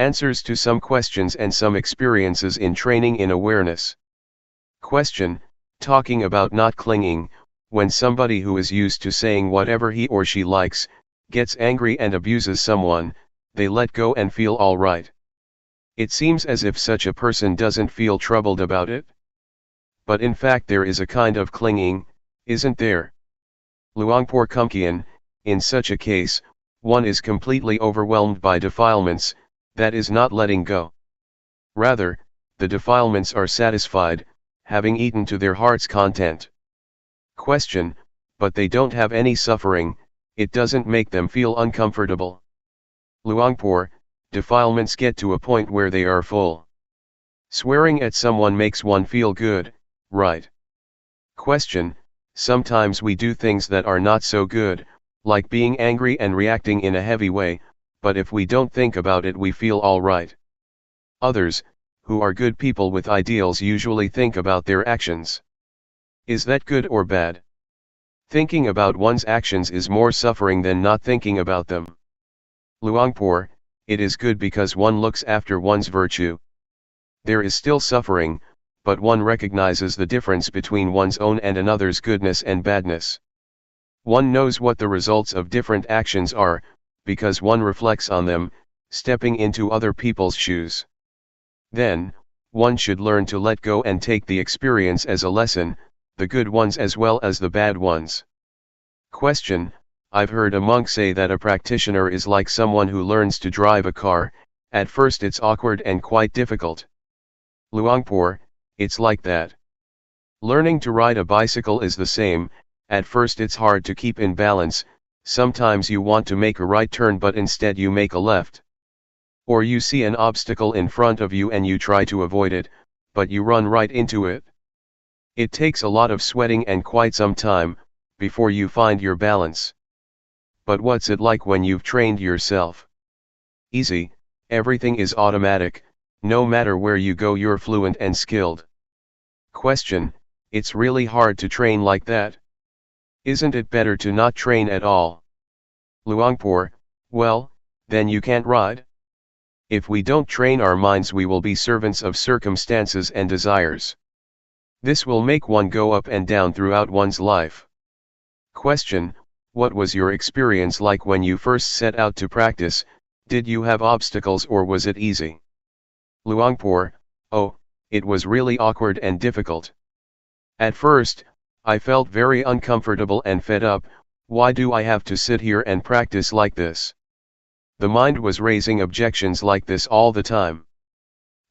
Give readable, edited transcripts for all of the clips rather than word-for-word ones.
Answers to some questions and some experiences in training in awareness. Question: talking about not clinging, when somebody who is used to saying whatever he or she likes, gets angry and abuses someone, they let go and feel all right. It seems as if such a person doesn't feel troubled about it. But in fact there is a kind of clinging, isn't there? Luangpor Teean, in such a case, one is completely overwhelmed by defilements, that is not letting go. Rather, the defilements are satisfied, having eaten to their heart's content. Question: but they don't have any suffering, it doesn't make them feel uncomfortable. Luangpor: defilements get to a point where they are full. Swearing at someone makes one feel good, right? Question: sometimes we do things that are not so good, like being angry and reacting in a heavy way, but if we don't think about it we feel all right. Others, who are good people with ideals, usually think about their actions. Is that good or bad? Thinking about one's actions is more suffering than not thinking about them. Luangpor: it is good because one looks after one's virtue. There is still suffering, but one recognizes the difference between one's own and another's goodness and badness. One knows what the results of different actions are, because one reflects on them, stepping into other people's shoes. Then, one should learn to let go and take the experience as a lesson, the good ones as well as the bad ones. Question: I've heard a monk say that a practitioner is like someone who learns to drive a car. At first it's awkward and quite difficult. Luangpor: it's like that. Learning to ride a bicycle is the same. At first it's hard to keep in balance, sometimes you want to make a right turn but instead you make a left. Or you see an obstacle in front of you and you try to avoid it, but you run right into it. It takes a lot of sweating and quite some time, before you find your balance. But what's it like when you've trained yourself? Easy, everything is automatic, no matter where you go you're fluent and skilled. Question: it's really hard to train like that? Isn't it better to not train at all? Luangpor: well, then you can't ride. If we don't train our minds we will be servants of circumstances and desires. This will make one go up and down throughout one's life. Question: what was your experience like when you first set out to practice? Did you have obstacles or was it easy? Luangpor: oh, it was really awkward and difficult. At first, I felt very uncomfortable and fed up. Why do I have to sit here and practice like this? The mind was raising objections like this all the time.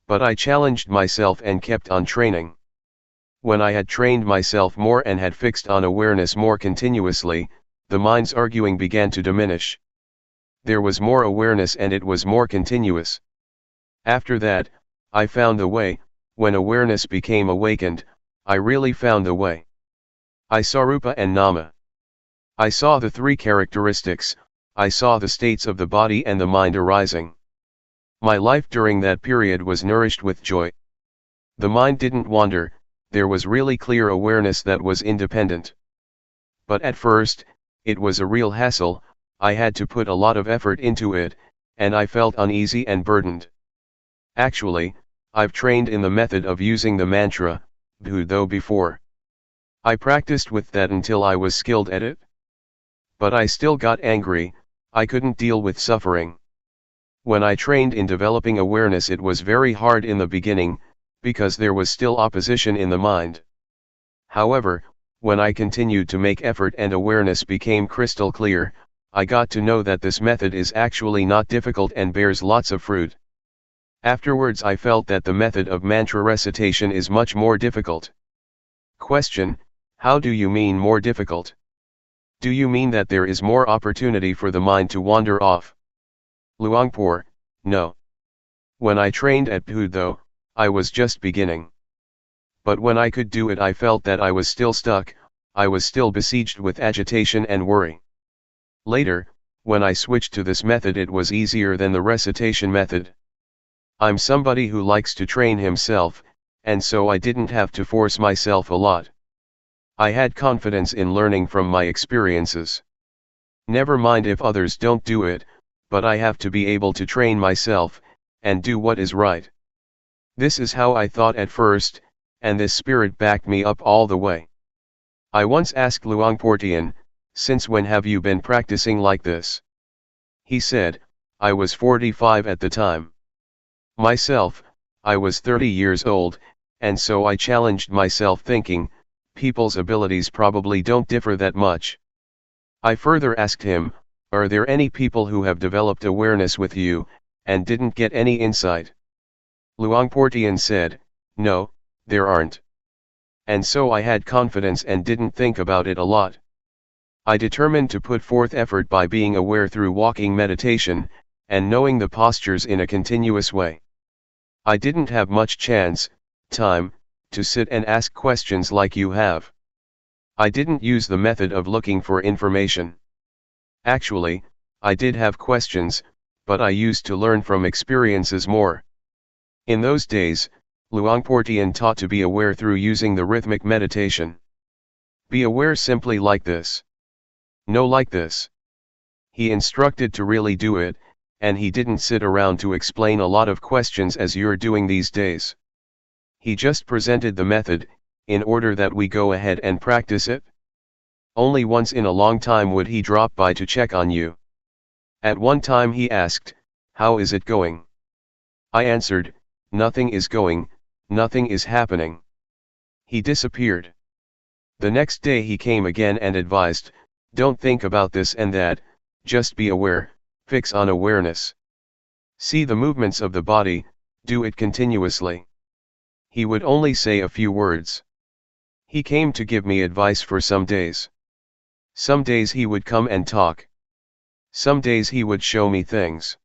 But I challenged myself and kept on training. When I had trained myself more and had fixed on awareness more continuously, the mind's arguing began to diminish. There was more awareness and it was more continuous. After that, I found the way. When awareness became awakened, I really found the way. I saw Rupa and Nama. I saw the three characteristics, I saw the states of the body and the mind arising. My life during that period was nourished with joy. The mind didn't wander, there was really clear awareness that was independent. But at first, it was a real hassle, I had to put a lot of effort into it, and I felt uneasy and burdened. Actually, I've trained in the method of using the mantra, Bhudo before. I practiced with that until I was skilled at it. But I still got angry, I couldn't deal with suffering. When I trained in developing awareness it was very hard in the beginning, because there was still opposition in the mind. However, when I continued to make effort and awareness became crystal clear, I got to know that this method is actually not difficult and bears lots of fruit. Afterwards I felt that the method of mantra recitation is much more difficult. Question: how do you mean more difficult? Do you mean that there is more opportunity for the mind to wander off? Luangpor: no. When I trained at Bhudo, I was just beginning. But when I could do it I felt that I was still stuck, I was still besieged with agitation and worry. Later, when I switched to this method it was easier than the recitation method. I'm somebody who likes to train himself, and so I didn't have to force myself a lot. I had confidence in learning from my experiences. Never mind if others don't do it, but I have to be able to train myself, and do what is right. This is how I thought at first, and this spirit backed me up all the way. I once asked Luangpor Teean, "Since when have you been practicing like this?" He said, "I was 45 at the time. Myself, I was 30 years old, and so I challenged myself thinking, people's abilities probably don't differ that much." I further asked him, "Are there any people who have developed awareness with you, and didn't get any insight?" Luangpor Teean said, "No, there aren't." And so I had confidence and didn't think about it a lot. I determined to put forth effort by being aware through walking meditation, and knowing the postures in a continuous way. I didn't have much time, to sit and ask questions like you have. I didn't use the method of looking for information. Actually, I did have questions, but I used to learn from experiences more. In those days, Luangpor Teean taught to be aware through using the rhythmic meditation. Be aware simply like this. No, like this. He instructed to really do it, and he didn't sit around to explain a lot of questions as you're doing these days. He just presented the method, in order that we go ahead and practice it. Only once in a long time would he drop by to check on you. At one time he asked, "How is it going?" I answered, "Nothing is going, nothing is happening." He disappeared. The next day he came again and advised, "Don't think about this and that, just be aware, fix on awareness. See the movements of the body, do it continuously." He would only say a few words. He came to give me advice for some days. Some days he would come and talk. Some days he would show me things.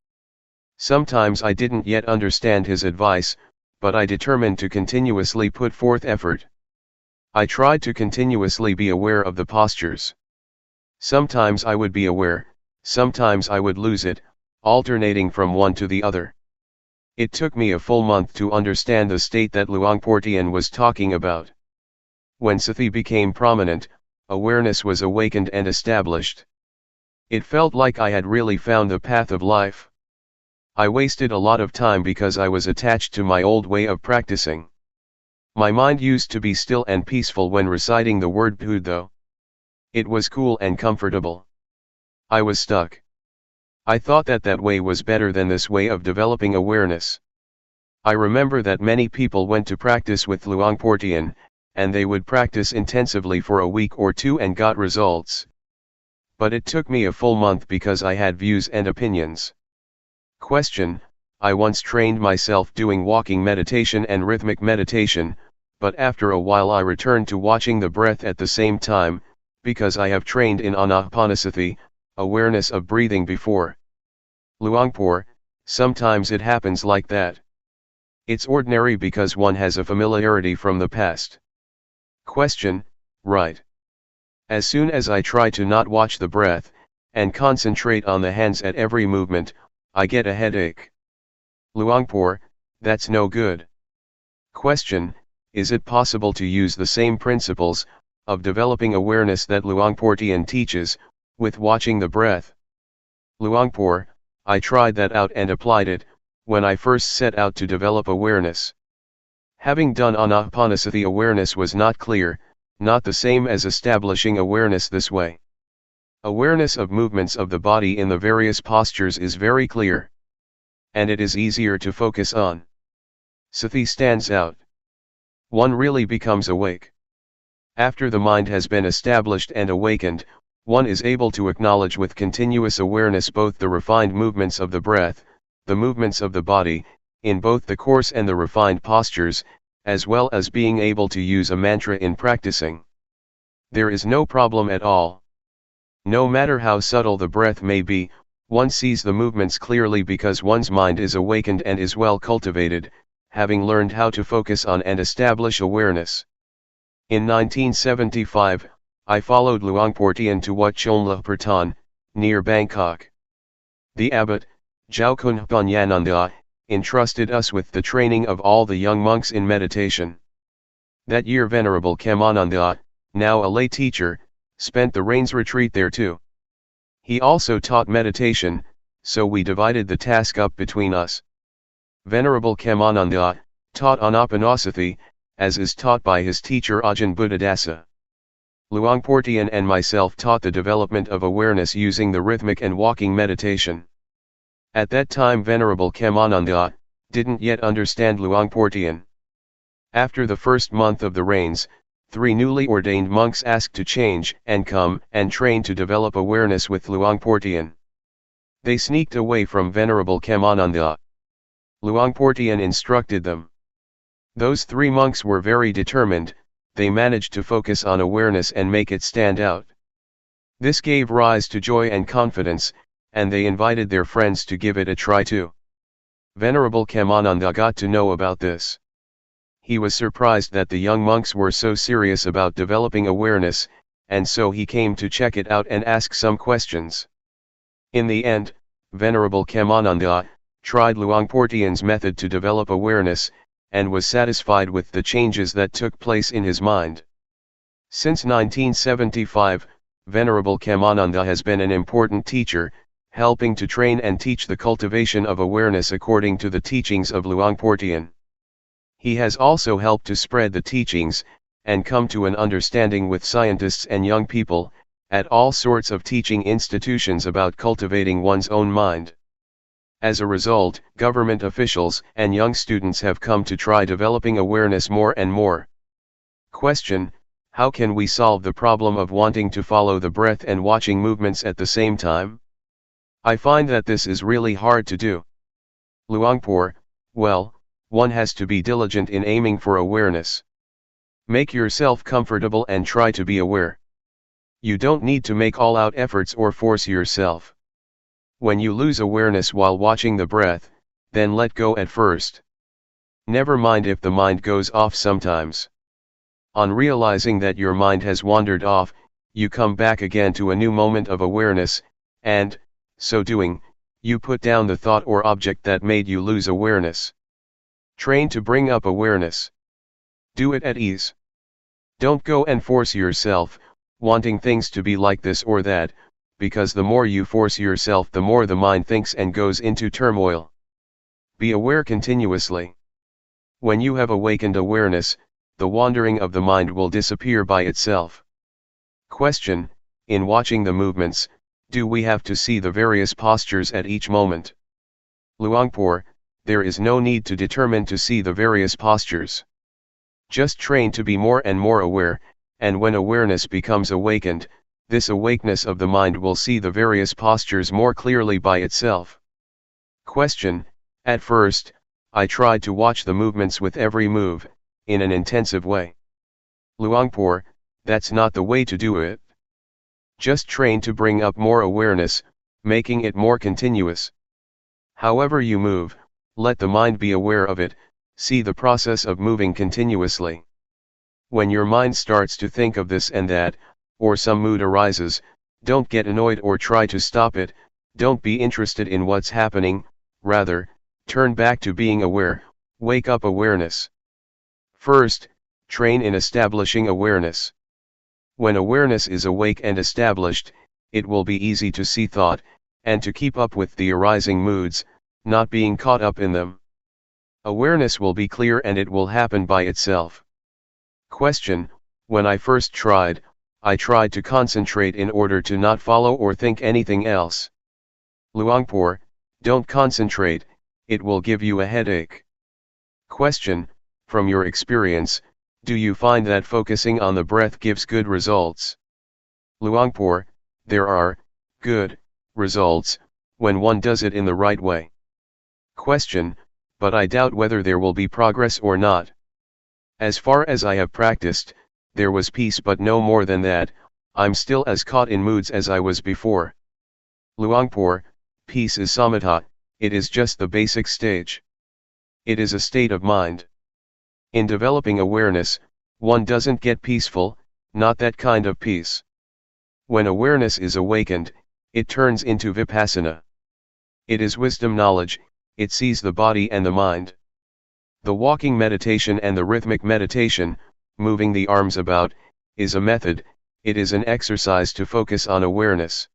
Sometimes I didn't yet understand his advice, but I determined to continuously put forth effort. I tried to continuously be aware of the postures. Sometimes I would be aware, sometimes I would lose it, alternating from one to the other. It took me a full month to understand the state that Luangpor Teean was talking about. When sati became prominent, awareness was awakened and established. It felt like I had really found the path of life. I wasted a lot of time because I was attached to my old way of practicing. My mind used to be still and peaceful when reciting the word Buddha. It was cool and comfortable. I was stuck. I thought that that way was better than this way of developing awareness. I remember that many people went to practice with Luangpor Teean, and they would practice intensively for a week or two and got results. But it took me a full month because I had views and opinions. Question: I once trained myself doing walking meditation and rhythmic meditation, but after a while I returned to watching the breath at the same time, because I have trained in anapanasati, awareness of breathing before. Luangpor: sometimes it happens like that. It's ordinary because one has a familiarity from the past. Question: right. As soon as I try to not watch the breath, and concentrate on the hands at every movement, I get a headache. Luangpor: that's no good. Question: is it possible to use the same principles, of developing awareness that Luangpor Teean teaches, with watching the breath? Luangpor: I tried that out and applied it, when I first set out to develop awareness. Having done anapanasati, awareness was not clear, not the same as establishing awareness this way. Awareness of movements of the body in the various postures is very clear. And it is easier to focus on. Sati stands out. One really becomes awake. After the mind has been established and awakened, one is able to acknowledge with continuous awareness both the refined movements of the breath, the movements of the body, in both the coarse and the refined postures, as well as being able to use a mantra in practicing. There is no problem at all. No matter how subtle the breath may be, one sees the movements clearly because one's mind is awakened and is well cultivated, having learned how to focus on and establish awareness. In 1975, I followed Luangpor Teean to Wat Luangpor Teean, near Bangkok. The abbot, Jau Kun Panyananda, entrusted us with the training of all the young monks in meditation. That year Venerable Khemananda, now a lay teacher, spent the rains retreat there too. He also taught meditation, so we divided the task up between us. Venerable Khemananda taught Anapanasati, as is taught by his teacher Ajahn Buddhadasa. Luangpor Teean and myself taught the development of awareness using the rhythmic and walking meditation. At that time Venerable Khemananda didn't yet understand Luangpor Teean. After the first month of the rains, 3 newly ordained monks asked to change and come and train to develop awareness with Luangpor Teean. They sneaked away from Venerable Khemananda. Luangpor Teean instructed them. Those 3 monks were very determined. They managed to focus on awareness and make it stand out. This gave rise to joy and confidence, and they invited their friends to give it a try too. Venerable Khemananda got to know about this. He was surprised that the young monks were so serious about developing awareness, and so he came to check it out and ask some questions. In the end, Venerable Khemananda tried Luangpor Teean's method to develop awareness, and was satisfied with the changes that took place in his mind. Since 1975, Venerable Khemananda has been an important teacher, helping to train and teach the cultivation of awareness according to the teachings of Luangpor Teean. He has also helped to spread the teachings, and come to an understanding with scientists and young people, at all sorts of teaching institutions about cultivating one's own mind. As a result, government officials and young students have come to try developing awareness more and more. Question: how can we solve the problem of wanting to follow the breath and watching movements at the same time? I find that this is really hard to do. Luangpor: well, one has to be diligent in aiming for awareness. Make yourself comfortable and try to be aware. You don't need to make all-out efforts or force yourself. When you lose awareness while watching the breath, then let go at first. Never mind if the mind goes off sometimes. On realizing that your mind has wandered off, you come back again to a new moment of awareness, and, so doing, you put down the thought or object that made you lose awareness. Train to bring up awareness. Do it at ease. Don't go and force yourself, wanting things to be like this or that, because the more you force yourself the more the mind thinks and goes into turmoil. Be aware continuously. When you have awakened awareness, the wandering of the mind will disappear by itself. Question: in watching the movements, do we have to see the various postures at each moment? Luangpor: there is no need to determine to see the various postures. Just train to be more and more aware, and when awareness becomes awakened, this awakeness of the mind will see the various postures more clearly by itself. Question: at first, I tried to watch the movements with every move, in an intensive way. Luangpor: that's not the way to do it. Just train to bring up more awareness, making it more continuous. However you move, let the mind be aware of it, see the process of moving continuously. When your mind starts to think of this and that, or some mood arises, don't get annoyed or try to stop it, don't be interested in what's happening, rather, turn back to being aware, wake up awareness. First, train in establishing awareness. When awareness is awake and established, it will be easy to see thought, and to keep up with the arising moods, not being caught up in them. Awareness will be clear and it will happen by itself. Question: when I first tried, I tried to concentrate in order to not follow or think anything else. Luangpor: don't concentrate, it will give you a headache. Question: from your experience, do you find that focusing on the breath gives good results? Luangpor: there are good results when one does it in the right way. Question: but I doubt whether there will be progress or not. As far as I have practiced, there was peace, but no more than that. I'm still as caught in moods as I was before. Luangpor: peace is samatha, it is just the basic stage. It is a state of mind. In developing awareness, one doesn't get peaceful, not that kind of peace. When awareness is awakened, it turns into Vipassana. It is wisdom knowledge, it sees the body and the mind. The walking meditation and the rhythmic meditation, moving the arms about, is a method, it is an exercise to focus on awareness.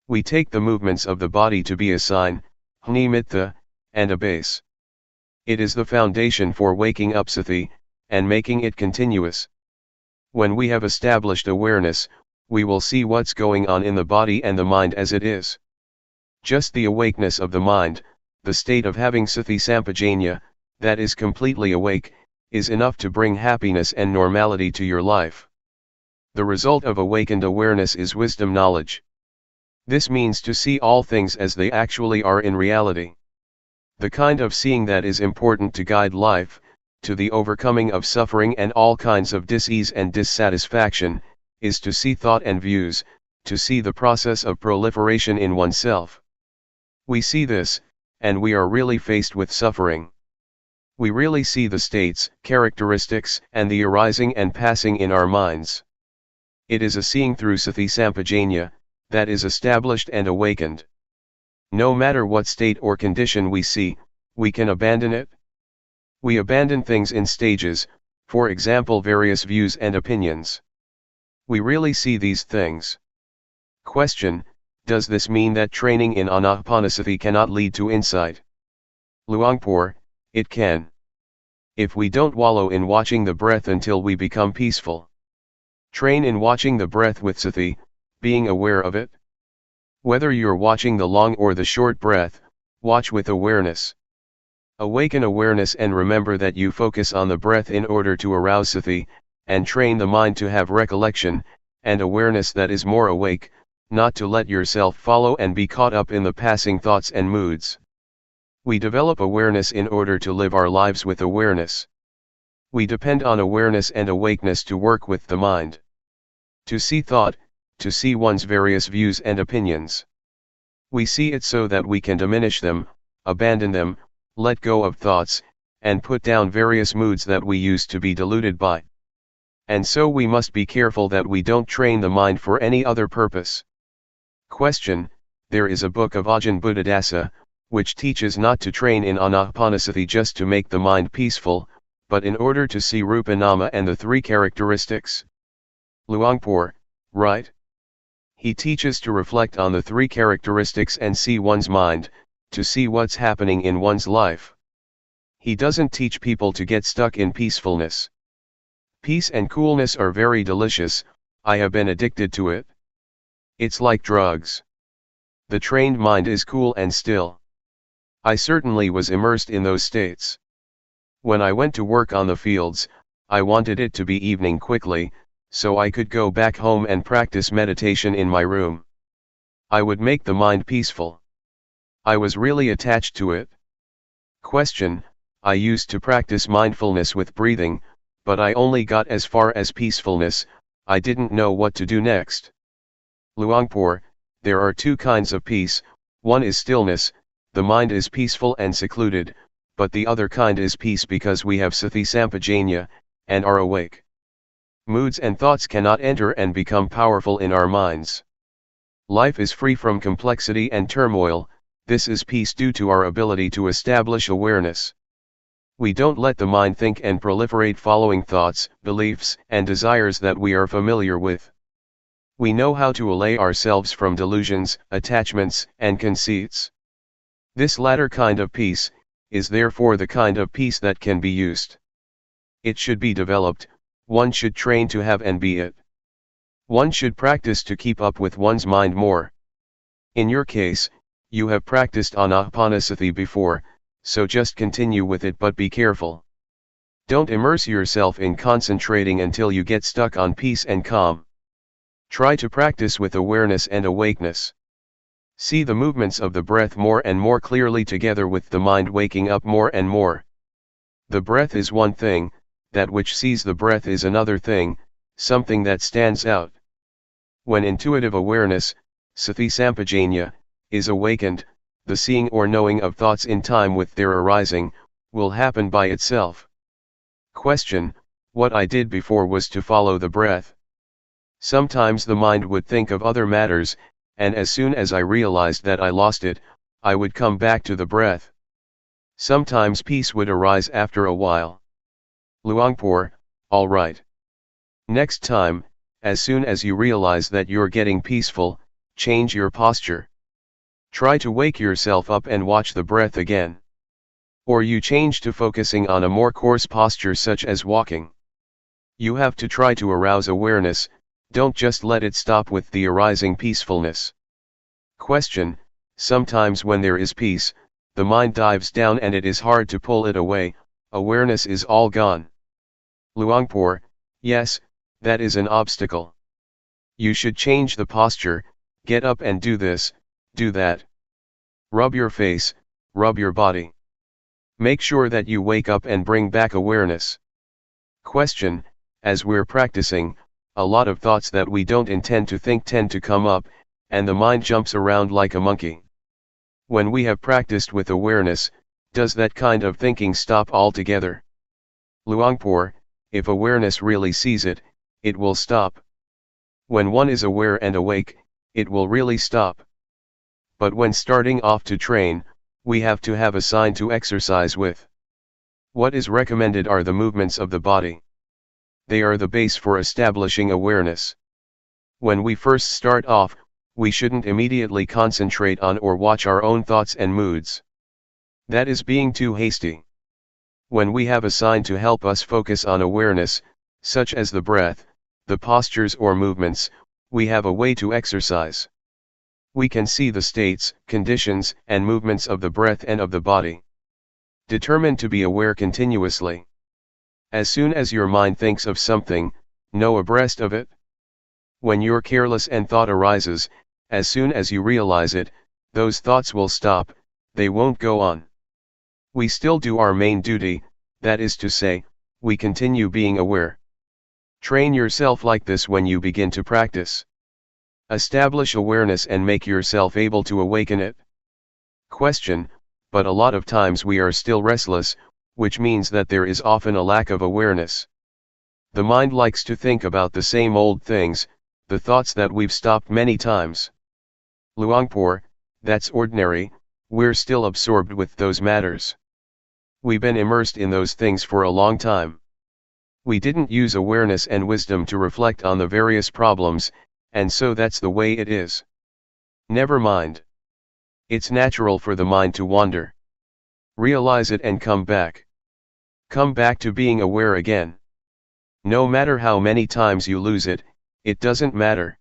We take the movements of the body to be a sign, nimitta, and a base. It is the foundation for waking up sati, and making it continuous. When we have established awareness, we will see what's going on in the body and the mind as it is. Just the awakeness of the mind, the state of having sati sampajanya, that is completely awake, is enough to bring happiness and normality to your life. The result of awakened awareness is wisdom knowledge. This means to see all things as they actually are in reality. The kind of seeing that is important to guide life, to the overcoming of suffering and all kinds of dis-ease and dissatisfaction, is to see thought and views, to see the process of proliferation in oneself. We see this, and we are really faced with suffering. We really see the states, characteristics, and the arising and passing in our minds. It is a seeing through sati sampajanya, that is established and awakened. No matter what state or condition we see, we can abandon it. We abandon things in stages, for example various views and opinions. We really see these things. Question: does this mean that training in anapanasati cannot lead to insight? Luangpor: it can. If we don't wallow in watching the breath until we become peaceful. Train in watching the breath with sati, being aware of it. Whether you're watching the long or the short breath, watch with awareness. Awaken awareness and remember that you focus on the breath in order to arouse sati, and train the mind to have recollection, and awareness that is more awake, not to let yourself follow and be caught up in the passing thoughts and moods. We develop awareness in order to live our lives with awareness. We depend on awareness and awakeness to work with the mind. To see thought, to see one's various views and opinions. We see it so that we can diminish them, abandon them, let go of thoughts, and put down various moods that we used to be deluded by. And so we must be careful that we don't train the mind for any other purpose. Question: there is a book of Ajahn Buddhadasa, which teaches not to train in anapanasati just to make the mind peaceful, but in order to see rupa nama and the three characteristics. Luangpor: right. He teaches to reflect on the three characteristics and see one's mind, to see what's happening in one's life. He doesn't teach people to get stuck in peacefulness. Peace and coolness are very delicious, I have been addicted to it. It's like drugs. The trained mind is cool and still. I certainly was immersed in those states. When I went to work on the fields, I wanted it to be evening quickly, so I could go back home and practice meditation in my room. I would make the mind peaceful. I was really attached to it. Question: I used to practice mindfulness with breathing, but I only got as far as peacefulness, I didn't know what to do next. Luangpor: there are two kinds of peace, one is stillness, the mind is peaceful and secluded, but the other kind is peace because we have sati sampajanya, and are awake. Moods and thoughts cannot enter and become powerful in our minds. Life is free from complexity and turmoil. This is peace due to our ability to establish awareness. We don't let the mind think and proliferate following thoughts, beliefs, and desires that we are familiar with. We know how to allay ourselves from delusions, attachments, and conceits. This latter kind of peace is therefore the kind of peace that can be used. It should be developed, one should train to have and be it. One should practice to keep up with one's mind more. In your case, you have practiced anapanasati before, so just continue with it, but be careful. Don't immerse yourself in concentrating until you get stuck on peace and calm. Try to practice with awareness and awakeness. See the movements of the breath more and more clearly together with the mind waking up more and more. The breath is one thing, that which sees the breath is another thing, something that stands out. When intuitive awareness, sati sampajanya, is awakened, the seeing or knowing of thoughts in time with their arising, will happen by itself. Question: what I did before was to follow the breath. Sometimes the mind would think of other matters, and as soon as I realized that I lost it, I would come back to the breath. Sometimes peace would arise after a while. Luangpor: all right. Next time, as soon as you realize that you're getting peaceful, change your posture. Try to wake yourself up and watch the breath again. Or you change to focusing on a more coarse posture such as walking. You have to try to arouse awareness, don't just let it stop with the arising peacefulness. Question: sometimes when there is peace, the mind dives down and it is hard to pull it away, awareness is all gone. Luangpor: yes, that is an obstacle. You should change the posture, get up and do this, do that. Rub your face, rub your body. Make sure that you wake up and bring back awareness. Question: as we're practicing, a lot of thoughts that we don't intend to think tend to come up, and the mind jumps around like a monkey. When we have practiced with awareness, does that kind of thinking stop altogether? Luangpor: if awareness really sees it, it will stop. When one is aware and awake, it will really stop. But when starting off to train, we have to have a sign to exercise with. What is recommended are the movements of the body. They are the base for establishing awareness. When we first start off, we shouldn't immediately concentrate on or watch our own thoughts and moods. That is being too hasty. When we have a sign to help us focus on awareness, such as the breath, the postures or movements, we have a way to exercise. We can see the states, conditions, and movements of the breath and of the body. Determine to be aware continuously. As soon as your mind thinks of something, know abreast of it. When you're careless and thought arises, as soon as you realize it, those thoughts will stop, they won't go on. We still do our main duty, that is to say, we continue being aware. Train yourself like this when you begin to practice. Establish awareness and make yourself able to awaken it. Question: but a lot of times we are still restless, which means that there is often a lack of awareness. The mind likes to think about the same old things, the thoughts that we've stopped many times. Luangpor: that's ordinary, we're still absorbed with those matters. We've been immersed in those things for a long time. We didn't use awareness and wisdom to reflect on the various problems, and so that's the way it is. Never mind. It's natural for the mind to wander. Realize it and come back. Come back to being aware again. No matter how many times you lose it, it doesn't matter.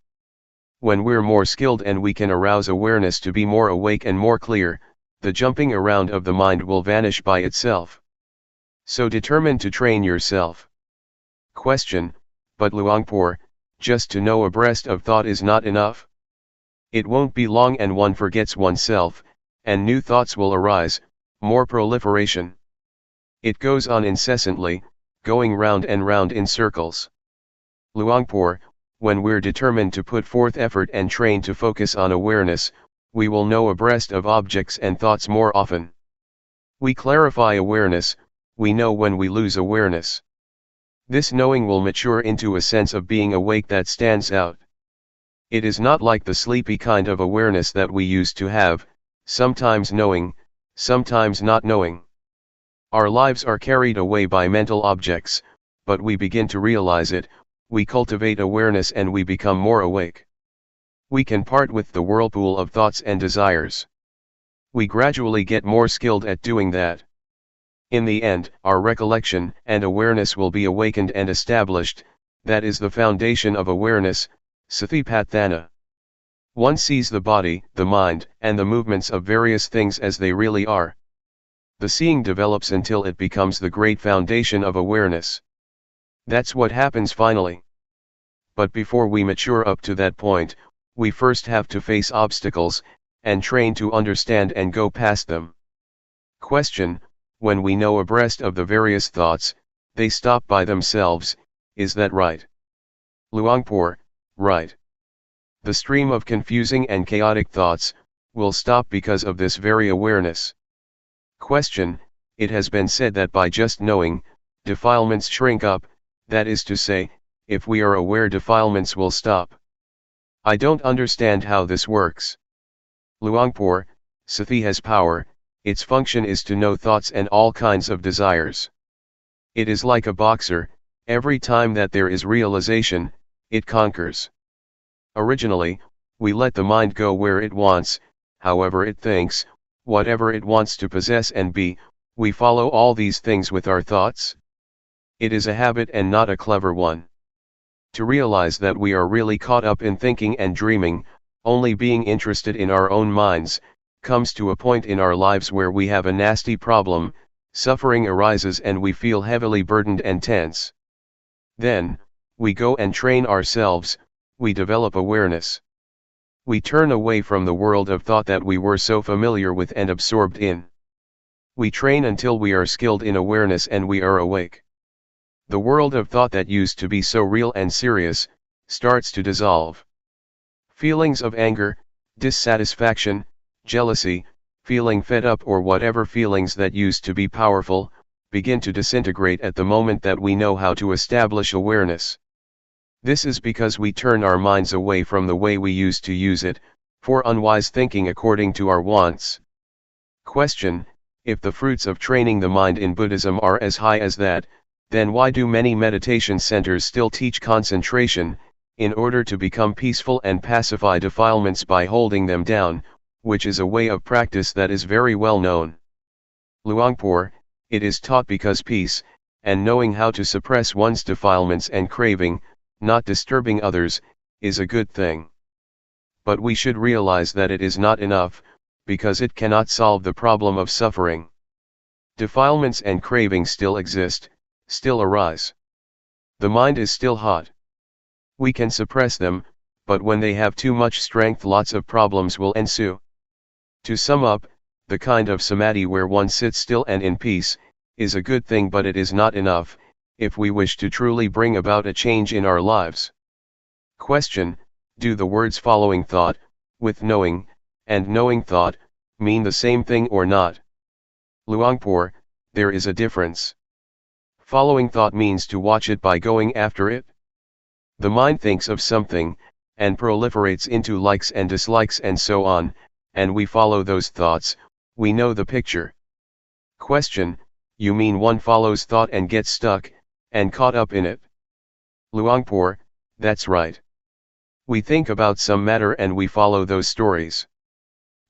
When we're more skilled and we can arouse awareness to be more awake and more clear, the jumping around of the mind will vanish by itself. So determine to train yourself. Question: but Luangpor, just to know abreast of thought is not enough? It won't be long and one forgets oneself, and new thoughts will arise, more proliferation. It goes on incessantly, going round and round in circles. Luangpor: when we're determined to put forth effort and train to focus on awareness, we will know abreast of objects and thoughts more often. We clarify awareness, we know when we lose awareness. This knowing will mature into a sense of being awake that stands out. It is not like the sleepy kind of awareness that we used to have, sometimes knowing, sometimes not knowing. Our lives are carried away by mental objects, but we begin to realize it, we cultivate awareness and we become more awake. We can part with the whirlpool of thoughts and desires. We gradually get more skilled at doing that. In the end, our recollection and awareness will be awakened and established, that is the foundation of awareness, Satipatthana. One sees the body, the mind, and the movements of various things as they really are. The seeing develops until it becomes the great foundation of awareness. That's what happens finally. But before we mature up to that point, we first have to face obstacles, and train to understand and go past them. Question: when we know abreast of the various thoughts, they stop by themselves, is that right? Luangpor: right. The stream of confusing and chaotic thoughts will stop because of this very awareness. Question: it has been said that by just knowing, defilements shrink up, that is to say, if we are aware, defilements will stop. I don't understand how this works. Luangpor: Sati has power, its function is to know thoughts and all kinds of desires. It is like a boxer, every time that there is realization, it conquers. Originally, we let the mind go where it wants, however it thinks, whatever it wants to possess and be, We follow all these things with our thoughts. It is a habit and not a clever one. To realize that we are really caught up in thinking and dreaming, only being interested in our own minds, comes to a point in our lives where we have a nasty problem, suffering arises and we feel heavily burdened and tense. Then, we go and train ourselves, we develop awareness. We turn away from the world of thought that we were so familiar with and absorbed in. We train until we are skilled in awareness and we are awake. The world of thought that used to be so real and serious, starts to dissolve. Feelings of anger, dissatisfaction, jealousy, feeling fed up or whatever feelings that used to be powerful, begin to disintegrate at the moment that we know how to establish awareness. This is because we turn our minds away from the way we used to use it, for unwise thinking according to our wants. Question: if the fruits of training the mind in Buddhism are as high as that, then why do many meditation centers still teach concentration, in order to become peaceful and pacify defilements by holding them down, which is a way of practice that is very well known? Luangpor: it is taught because peace, and knowing how to suppress one's defilements and craving, not disturbing others, is a good thing. But we should realize that it is not enough, because it cannot solve the problem of suffering. Defilements and cravings still exist, still arise. The mind is still hot. We can suppress them, but when they have too much strength, lots of problems will ensue. To sum up, the kind of samadhi where one sits still and in peace, is a good thing, but it is not enough, if we wish to truly bring about a change in our lives. Question: do the words following thought, with knowing, and knowing thought, mean the same thing or not? Luangpor: there is a difference. Following thought means to watch it by going after it. The mind thinks of something, and proliferates into likes and dislikes and so on, and we follow those thoughts, we know the picture. Question: you mean one follows thought and gets stuck, and caught up in it? Luangpor: that's right. We think about some matter and we follow those stories.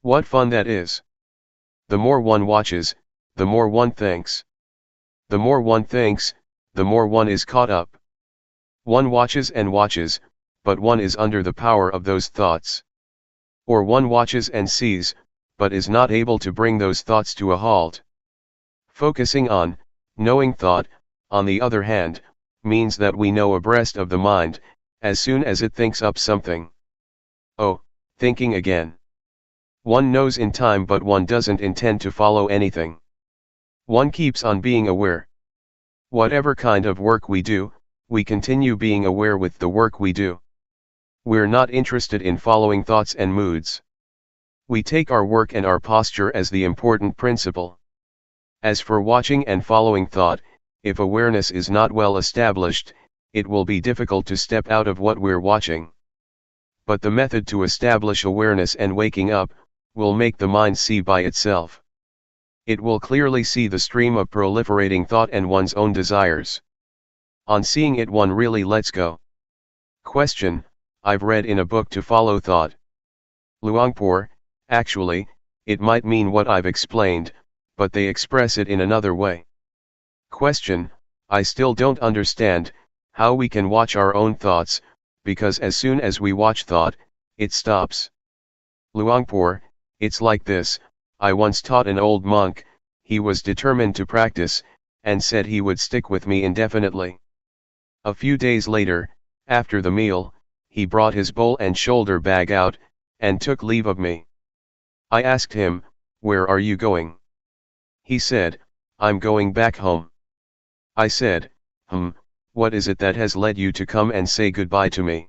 What fun that is! The more one watches, the more one thinks. The more one thinks, the more one is caught up. One watches and watches, but one is under the power of those thoughts. Or one watches and sees, but is not able to bring those thoughts to a halt. Focusing on, knowing thought, on the other hand, means that we know abreast of the mind, as soon as it thinks up something. Oh, thinking again. One knows in time, but one doesn't intend to follow anything. One keeps on being aware. Whatever kind of work we do, we continue being aware with the work we do. We're not interested in following thoughts and moods. We take our work and our posture as the important principle. As for watching and following thought, if awareness is not well established, it will be difficult to step out of what we're watching. But the method to establish awareness and waking up, will make the mind see by itself. It will clearly see the stream of proliferating thought and one's own desires. On seeing it, one really lets go. Question: I've read in a book to follow thought. Luangpor: actually, it might mean what I've explained, but they express it in another way. Question: I still don't understand how we can watch our own thoughts, because as soon as we watch thought, it stops. Luangpor: it's like this. I once taught an old monk, he was determined to practice, and said he would stick with me indefinitely. A few days later, after the meal, he brought his bowl and shoulder bag out, and took leave of me. I asked him, "Where are you going?" He said, "I'm going back home." I said, "What is it that has led you to come and say goodbye to me?"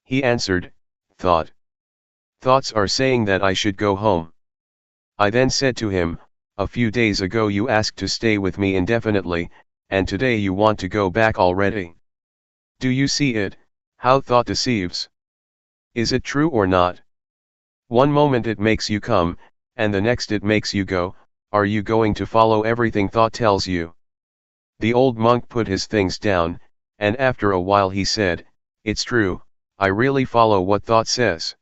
He answered, "Thought. Thoughts are saying that I should go home." I then said to him, "A few days ago you asked to stay with me indefinitely, and today you want to go back already. Do you see it, how thought deceives? Is it true or not? One moment it makes you come, and the next it makes you go. Are you going to follow everything thought tells you?" The old monk put his things down, and after a while he said, "It's true, I really follow what thought says."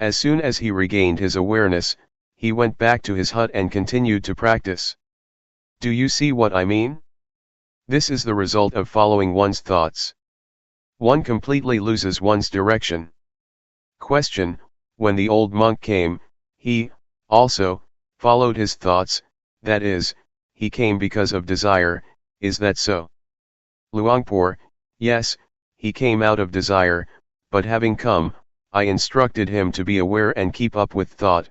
As soon as he regained his awareness, he went back to his hut and continued to practice. Do you see what I mean? This is the result of following one's thoughts. One completely loses one's direction. Question: when the old monk came, he, also, followed his thoughts, that is, he came because of desire, is that so? Luangpor: yes, he came out of desire, but having come, I instructed him to be aware and keep up with thought.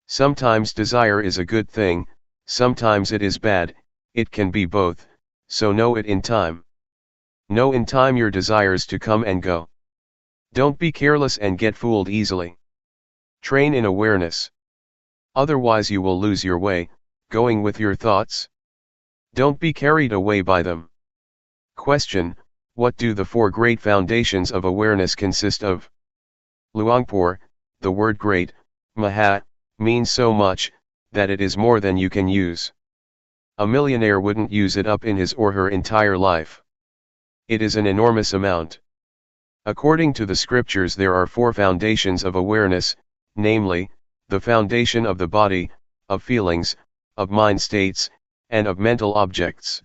Sometimes desire is a good thing, sometimes it is bad, it can be both, so know it in time. Know in time your desires to come and go. Don't be careless and get fooled easily. Train in awareness. Otherwise you will lose your way, going with your thoughts. Don't be carried away by them. Question: what do the four great foundations of awareness consist of? Luangpor: the word great, maha, means so much, that it is more than you can use. A millionaire wouldn't use it up in his or her entire life. It is an enormous amount. According to the scriptures, there are four foundations of awareness, namely, the foundation of the body, of feelings, of mind states, and of mental objects.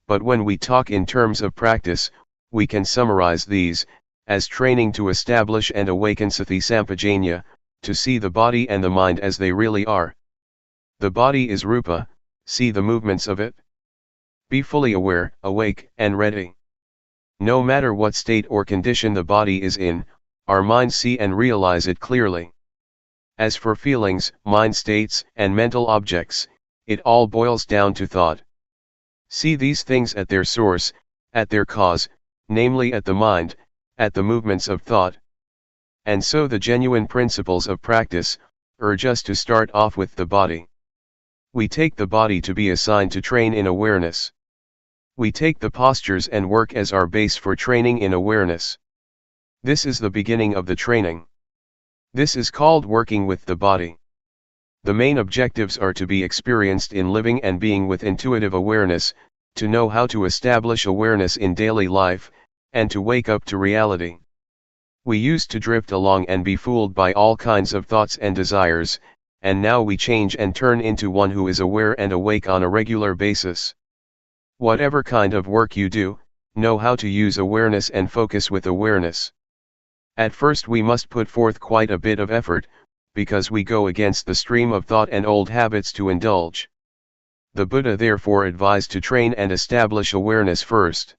But when we talk in terms of practice, we can summarize these as training to establish and awaken sati sampajanya, to see the body and the mind as they really are. The body is rupa, see the movements of it. Be fully aware, awake, and ready. No matter what state or condition the body is in, our minds see and realize it clearly. As for feelings, mind states, and mental objects, it all boils down to thought. See these things at their source, at their cause, namely at the mind, at the movements of thought. And so the genuine principles of practice urge us to start off with the body. We take the body to be assigned to train in awareness. We take the postures and work as our base for training in awareness. This is the beginning of the training. This is called working with the body. The main objectives are to be experienced in living and being with intuitive awareness, to know how to establish awareness in daily life, and to wake up to reality. We used to drift along and be fooled by all kinds of thoughts and desires, and now we change and turn into one who is aware and awake on a regular basis. Whatever kind of work you do, know how to use awareness and focus with awareness. At first we must put forth quite a bit of effort, because we go against the stream of thought and old habits to indulge. The Buddha therefore advised to train and establish awareness first.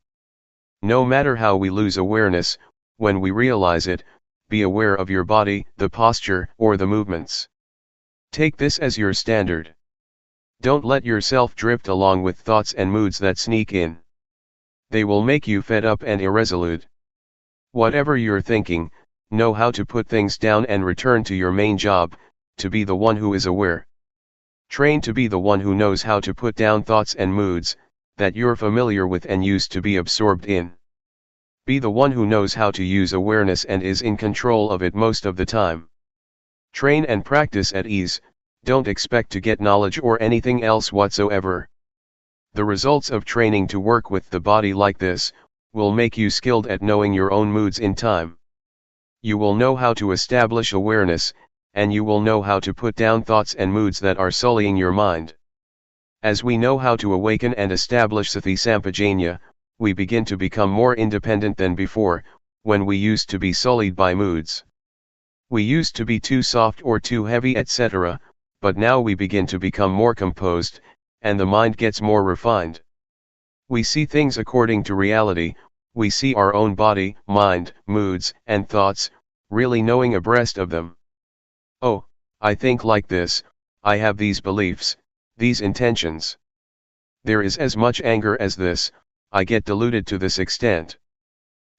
No matter how we lose awareness, when we realize it, be aware of your body, the posture, or the movements. Take this as your standard. Don't let yourself drift along with thoughts and moods that sneak in. They will make you fed up and irresolute. Whatever you're thinking, know how to put things down and return to your main job, to be the one who is aware. Train to be the one who knows how to put down thoughts and moods that you're familiar with and used to be absorbed in. Be the one who knows how to use awareness and is in control of it most of the time. Train and practice at ease. Don't expect to get knowledge or anything else whatsoever. The results of training to work with the body like this will make you skilled at knowing your own moods in time. You will know how to establish awareness, and you will know how to put down thoughts and moods that are sullying your mind. As we know how to awaken and establish sati sampajanya, we begin to become more independent than before, when we used to be sullied by moods. We used to be too soft or too heavy, etc., but now we begin to become more composed, and the mind gets more refined. We see things according to reality, we see our own body, mind, moods, and thoughts, really knowing abreast of them. Oh, I think like this, I have these beliefs, these intentions. There is as much anger as this, I get deluded to this extent.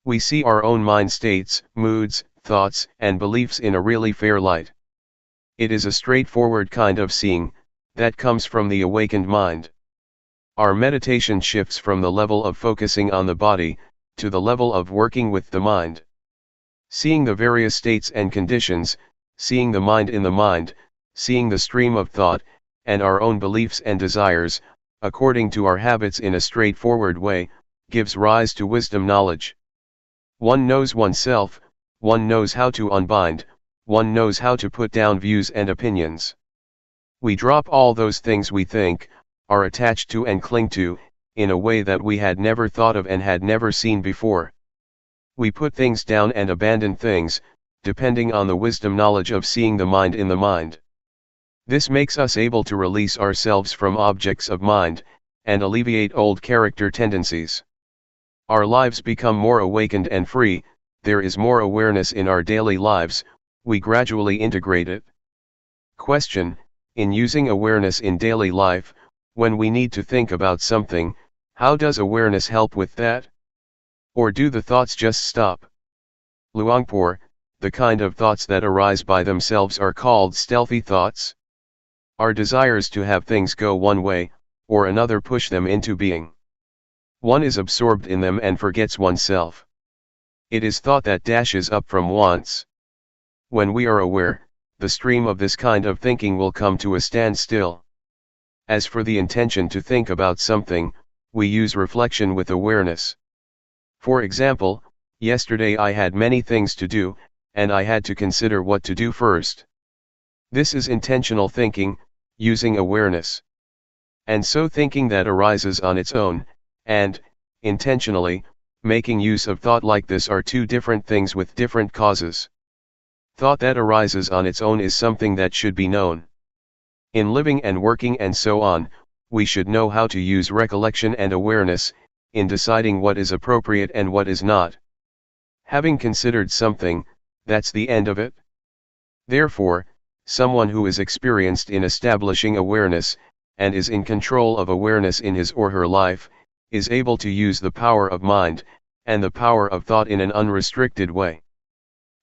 We see our own mind states, moods, thoughts, and beliefs in a really fair light. It is a straightforward kind of seeing, that comes from the awakened mind. Our meditation shifts from the level of focusing on the body, to the level of working with the mind. Seeing the various states and conditions, seeing the mind in the mind, seeing the stream of thought, and our own beliefs and desires, according to our habits in a straightforward way, gives rise to wisdom knowledge. One knows oneself, one knows how to unbind, one knows how to put down views and opinions. We drop all those things we think, are attached to and cling to, in a way that we had never thought of and had never seen before. We put things down and abandon things, depending on the wisdom knowledge of seeing the mind in the mind. This makes us able to release ourselves from objects of mind, and alleviate old character tendencies. Our lives become more awakened and free, there is more awareness in our daily lives, we gradually integrate it. Question: in using awareness in daily life, when we need to think about something, how does awareness help with that? Or do the thoughts just stop? Luangpor: the kind of thoughts that arise by themselves are called stealthy thoughts. Our desires to have things go one way, or another push them into being. One is absorbed in them and forgets oneself. It is thought that dashes up from wants. When we are aware, the stream of this kind of thinking will come to a standstill. As for the intention to think about something, we use reflection with awareness. For example, yesterday I had many things to do, and I had to consider what to do first. This is intentional thinking, using awareness. And so thinking that arises on its own, and, intentionally, making use of thought like this are two different things with different causes. Thought that arises on its own is something that should be known. In living and working and so on, we should know how to use recollection and awareness, in deciding what is appropriate and what is not. Having considered something, that's the end of it. Therefore, someone who is experienced in establishing awareness, and is in control of awareness in his or her life, is able to use the power of mind, and the power of thought in an unrestricted way.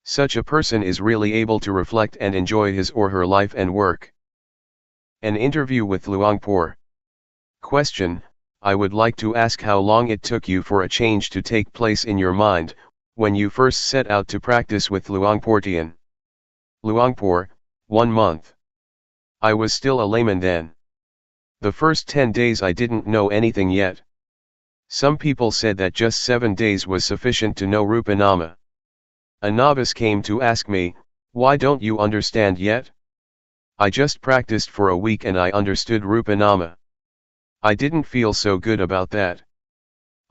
Such a person is really able to reflect and enjoy his or her life and work. An interview with Luangpor. Question: I would like to ask how long it took you for a change to take place in your mind, when you first set out to practice with Luangpor Teean. Luangpor: 1 month. I was still a layman then. The first 10 days I didn't know anything yet. Some people said that just 7 days was sufficient to know Rupa Nama. A novice came to ask me, why don't you understand yet? I just practiced for a week and I understood Rupa Nama. I didn't feel so good about that.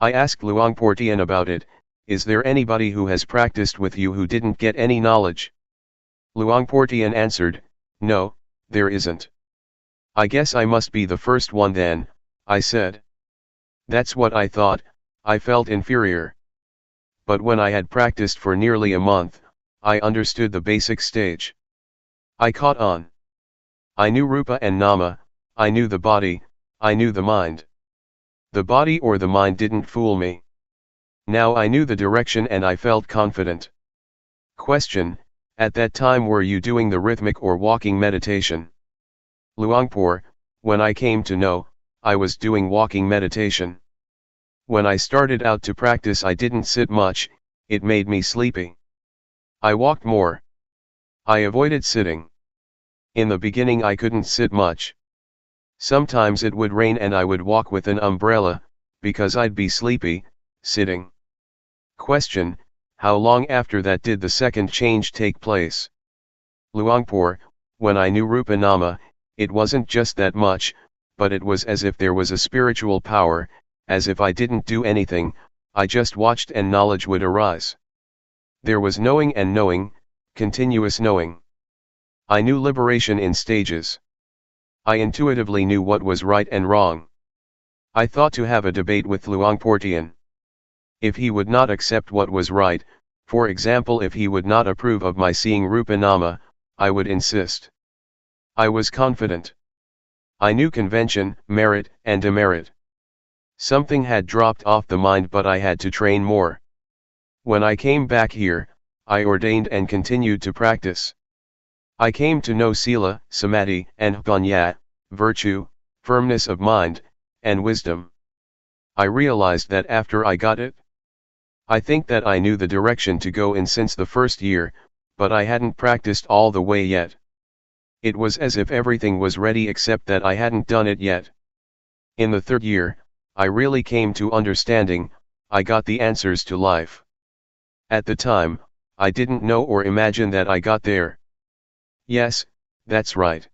I asked Luangpor Teean about it, is there anybody who has practiced with you who didn't get any knowledge? Luangpor Teean answered, no, there isn't. I guess I must be the first one then, I said. That's what I thought, I felt inferior. But when I had practiced for nearly a month, I understood the basic stage. I caught on. I knew Rupa and Nama, I knew the body, I knew the mind. The body or the mind didn't fool me. Now I knew the direction and I felt confident. Question: at that time were you doing the rhythmic or walking meditation? Luangpor: when I came to know, I was doing walking meditation. When I started out to practice I didn't sit much, it made me sleepy. I walked more. I avoided sitting. In the beginning I couldn't sit much. Sometimes it would rain and I would walk with an umbrella, because I'd be sleepy, sitting. Question: how long after that did the second change take place? Luangpor: when I knew Rupa Nama, it wasn't just that much, but it was as if there was a spiritual power, as if I didn't do anything, I just watched and knowledge would arise. There was knowing and knowing, continuous knowing. I knew liberation in stages. I intuitively knew what was right and wrong. I thought to have a debate with Luangpor Teean. If he would not accept what was right, for example if he would not approve of my seeing Rupa Nama, I would insist. I was confident. I knew convention, merit and demerit. Something had dropped off the mind but I had to train more. When I came back here, I ordained and continued to practice. I came to know Sila, Samadhi and Panya, virtue, firmness of mind, and wisdom. I realized that after I got it. I think that I knew the direction to go in since the first year, but I hadn't practiced all the way yet. It was as if everything was ready except that I hadn't done it yet. In the third year, I really came to understanding, I got the answers to life. At the time, I didn't know or imagine that I got there. Yes, that's right.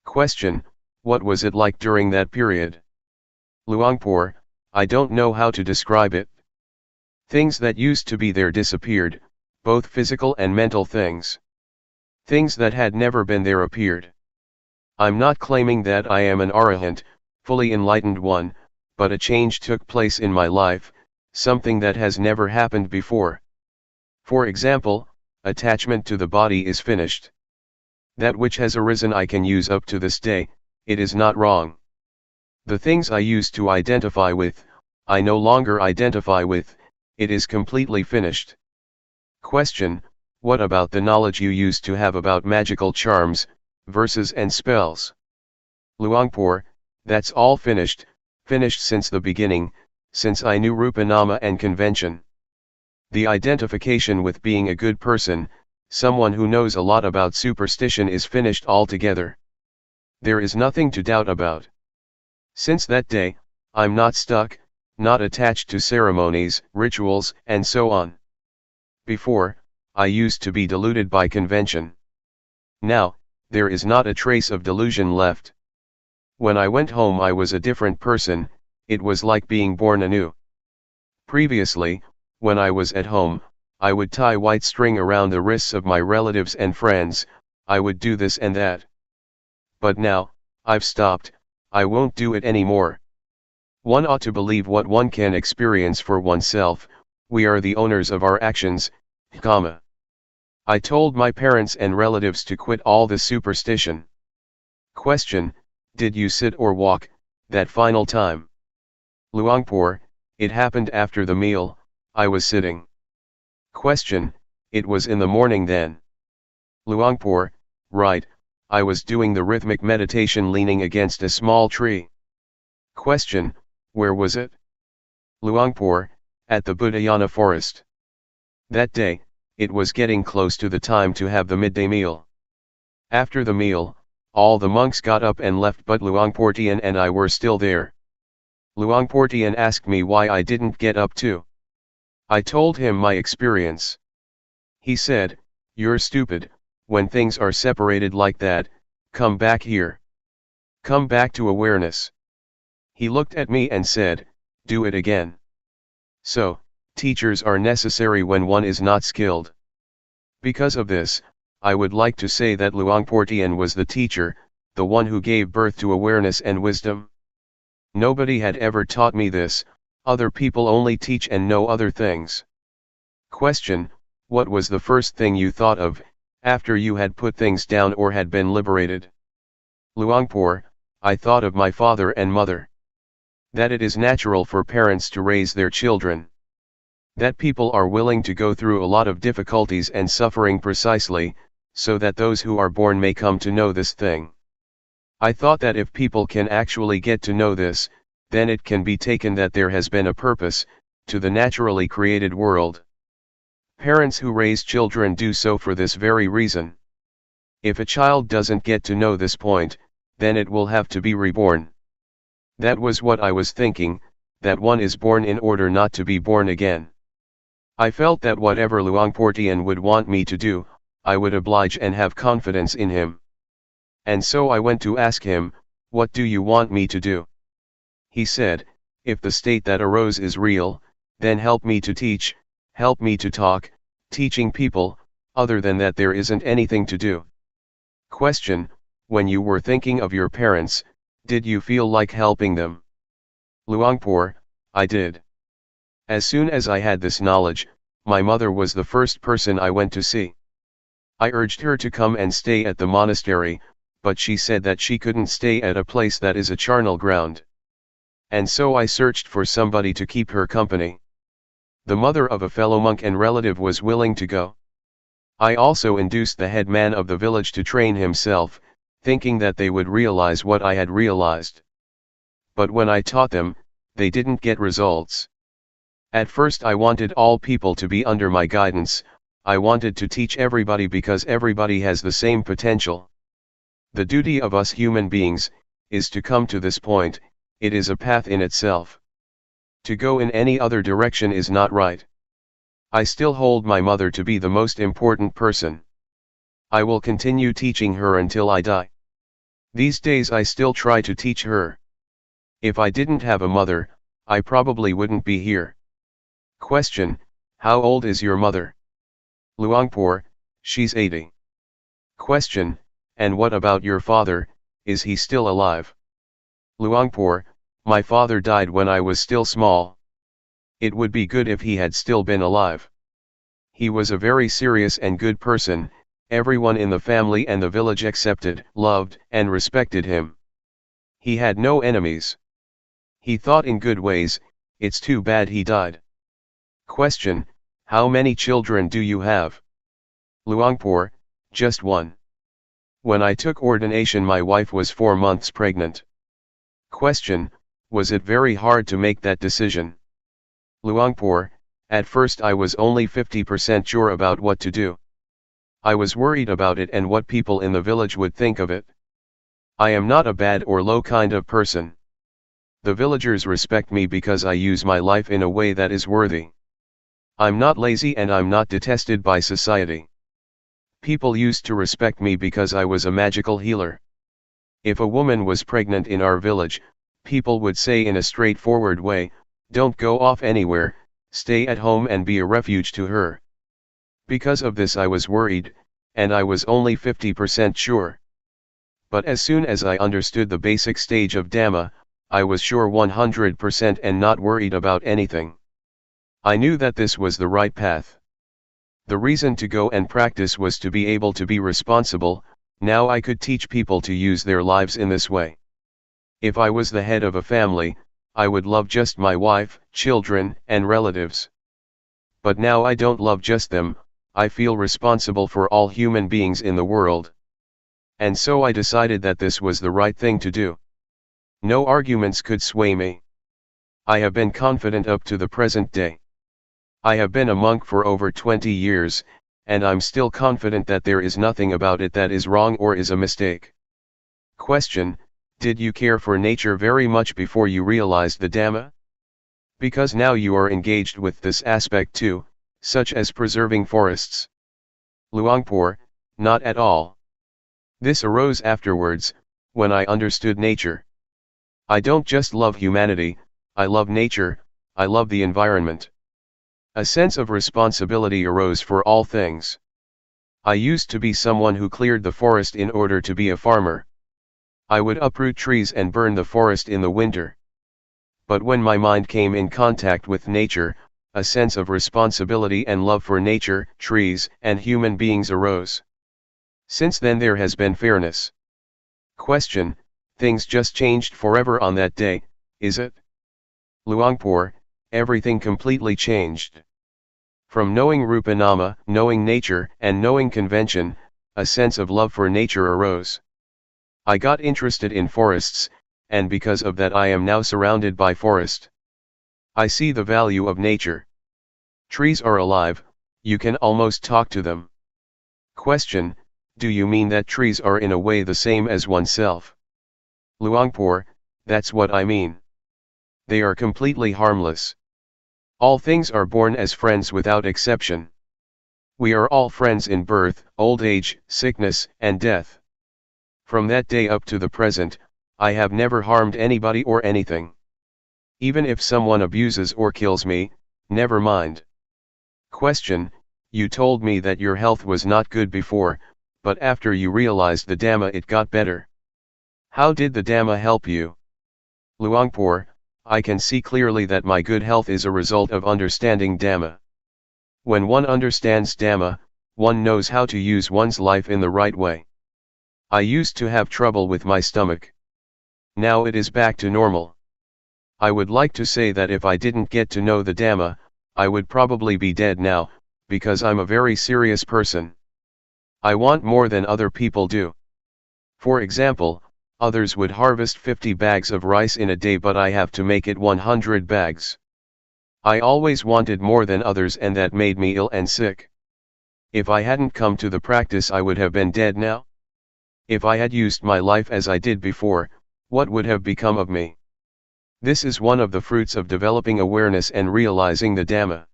Question: What was it like during that period? Luangpor, I don't know how to describe it. Things that used to be there disappeared, both physical and mental things. Things that had never been there appeared. I'm not claiming that I am an arahant, fully enlightened one, but a change took place in my life, something that has never happened before. For example, attachment to the body is finished. That which has arisen I can use up to this day, it is not wrong. The things I used to identify with, I no longer identify with, it is completely finished. Question, what about the knowledge you used to have about magical charms, verses and spells? Luangpor, that's all finished, finished since the beginning, since I knew Rupanama and convention. The identification with being a good person, someone who knows a lot about superstition is finished altogether. There is nothing to doubt about. Since that day, I'm not stuck, not attached to ceremonies, rituals, and so on. Before, I used to be deluded by convention. Now, there is not a trace of delusion left. When I went home I was a different person, it was like being born anew. Previously, when I was at home, I would tie white string around the wrists of my relatives and friends, I would do this and that. But now, I've stopped, I won't do it anymore. One ought to believe what one can experience for oneself, we are the owners of our actions, comma. I told my parents and relatives to quit all the superstition. Question, did you sit or walk, that final time? Luangpor, it happened after the meal, I was sitting. Question, it was in the morning then? Luangpor, right, I was doing the rhythmic meditation leaning against a small tree. Question, where was it? Luangpor, at the Budayana forest. That day, it was getting close to the time to have the midday meal. After the meal, all the monks got up and left but Luangpor Teean and I were still there. Luangpor Teean asked me why I didn't get up too. I told him my experience. He said, you're stupid, when things are separated like that, come back here. Come back to awareness. He looked at me and said, do it again. So, teachers are necessary when one is not skilled. Because of this, I would like to say that Luangpor Teean was the teacher, the one who gave birth to awareness and wisdom. Nobody had ever taught me this, other people only teach and know other things. Question, what was the first thing you thought of, after you had put things down or had been liberated? Luangpor, I thought of my father and mother. That it is natural for parents to raise their children. That people are willing to go through a lot of difficulties and suffering precisely, so that those who are born may come to know this thing. I thought that if people can actually get to know this, then it can be taken that there has been a purpose, to the naturally created world. Parents who raise children do so for this very reason. If a child doesn't get to know this point, then it will have to be reborn. That was what I was thinking, that one is born in order not to be born again. I felt that whatever Luangpor Teean would want me to do, I would oblige and have confidence in him. And so I went to ask him, what do you want me to do? He said, if the state that arose is real, then help me to teach, help me to talk, teaching people, other than that there isn't anything to do. Question, when you were thinking of your parents, did you feel like helping them? Luangpor, I did. As soon as I had this knowledge, my mother was the first person I went to see. I urged her to come and stay at the monastery, but she said that she couldn't stay at a place that is a charnel ground. And so I searched for somebody to keep her company. The mother of a fellow monk and relative was willing to go. I also induced the head man of the village to train himself, thinking that they would realize what I had realized. But when I taught them, they didn't get results. At first I wanted all people to be under my guidance, I wanted to teach everybody because everybody has the same potential. The duty of us human beings, is to come to this point, it is a path in itself. To go in any other direction is not right. I still hold my mother to be the most important person. I will continue teaching her until I die. These days I still try to teach her. If I didn't have a mother, I probably wouldn't be here. Question: How old is your mother? Luangpor: she's 80. Question: And what about your father, is he still alive? Luangpor: my father died when I was still small. It would be good if he had still been alive. He was a very serious and good person, everyone in the family and the village accepted, loved, and respected him. He had no enemies. He thought in good ways, it's too bad he died. Question: How many children do you have? Luangpor: just one. When I took ordination my wife was 4 months pregnant. Question: Was it very hard to make that decision? Luangpor: At first I was only 50% sure about what to do. I was worried about it and what people in the village would think of it. I am not a bad or low kind of person. The villagers respect me because I use my life in a way that is worthy. I'm not lazy and I'm not detested by society. People used to respect me because I was a magical healer. If a woman was pregnant in our village, people would say in a straightforward way, "Don't go off anywhere, stay at home and be a refuge to her." Because of this I was worried, and I was only 50% sure. But as soon as I understood the basic stage of Dhamma, I was sure 100% and not worried about anything. I knew that this was the right path. The reason to go and practice was to be able to be responsible. Now I could teach people to use their lives in this way. If I was the head of a family, I would love just my wife, children, and relatives. But now I don't love just them, I feel responsible for all human beings in the world. And so I decided that this was the right thing to do. No arguments could sway me. I have been confident up to the present day. I have been a monk for over 20 years, and I'm still confident that there is nothing about it that is wrong or is a mistake. Question: Did you care for nature very much before you realized the Dhamma? Because now you are engaged with this aspect too, such as preserving forests. Luangpor: Not at all. This arose afterwards, when I understood nature. I don't just love humanity, I love nature, I love the environment. A sense of responsibility arose for all things. I used to be someone who cleared the forest in order to be a farmer. I would uproot trees and burn the forest in the winter. But when my mind came in contact with nature, a sense of responsibility and love for nature, trees, and human beings arose. Since then there has been fairness. Question: Things just changed forever on that day, is it? Luangpor: Everything completely changed. From knowing Rupanama, knowing nature, and knowing convention, a sense of love for nature arose. I got interested in forests, and because of that I am now surrounded by forest. I see the value of nature. Trees are alive, you can almost talk to them. Question: Do you mean that trees are in a way the same as oneself? Luangpor: That's what I mean. They are completely harmless. All things are born as friends without exception. We are all friends in birth, old age, sickness, and death. From that day up to the present, I have never harmed anybody or anything. Even if someone abuses or kills me, never mind. Question: You told me that your health was not good before, but after you realized the Dhamma it got better. How did the Dhamma help you? Luangpor: I can see clearly that my good health is a result of understanding Dhamma. When one understands Dhamma, one knows how to use one's life in the right way. I used to have trouble with my stomach. Now it is back to normal. I would like to say that if I didn't get to know the Dhamma, I would probably be dead now, because I'm a very serious person. I want more than other people do. For example, others would harvest 50 bags of rice in a day, but I have to make it 100 bags. I always wanted more than others, and that made me ill and sick. If I hadn't come to the practice, I would have been dead now. If I had used my life as I did before, what would have become of me? This is one of the fruits of developing awareness and realizing the Dhamma.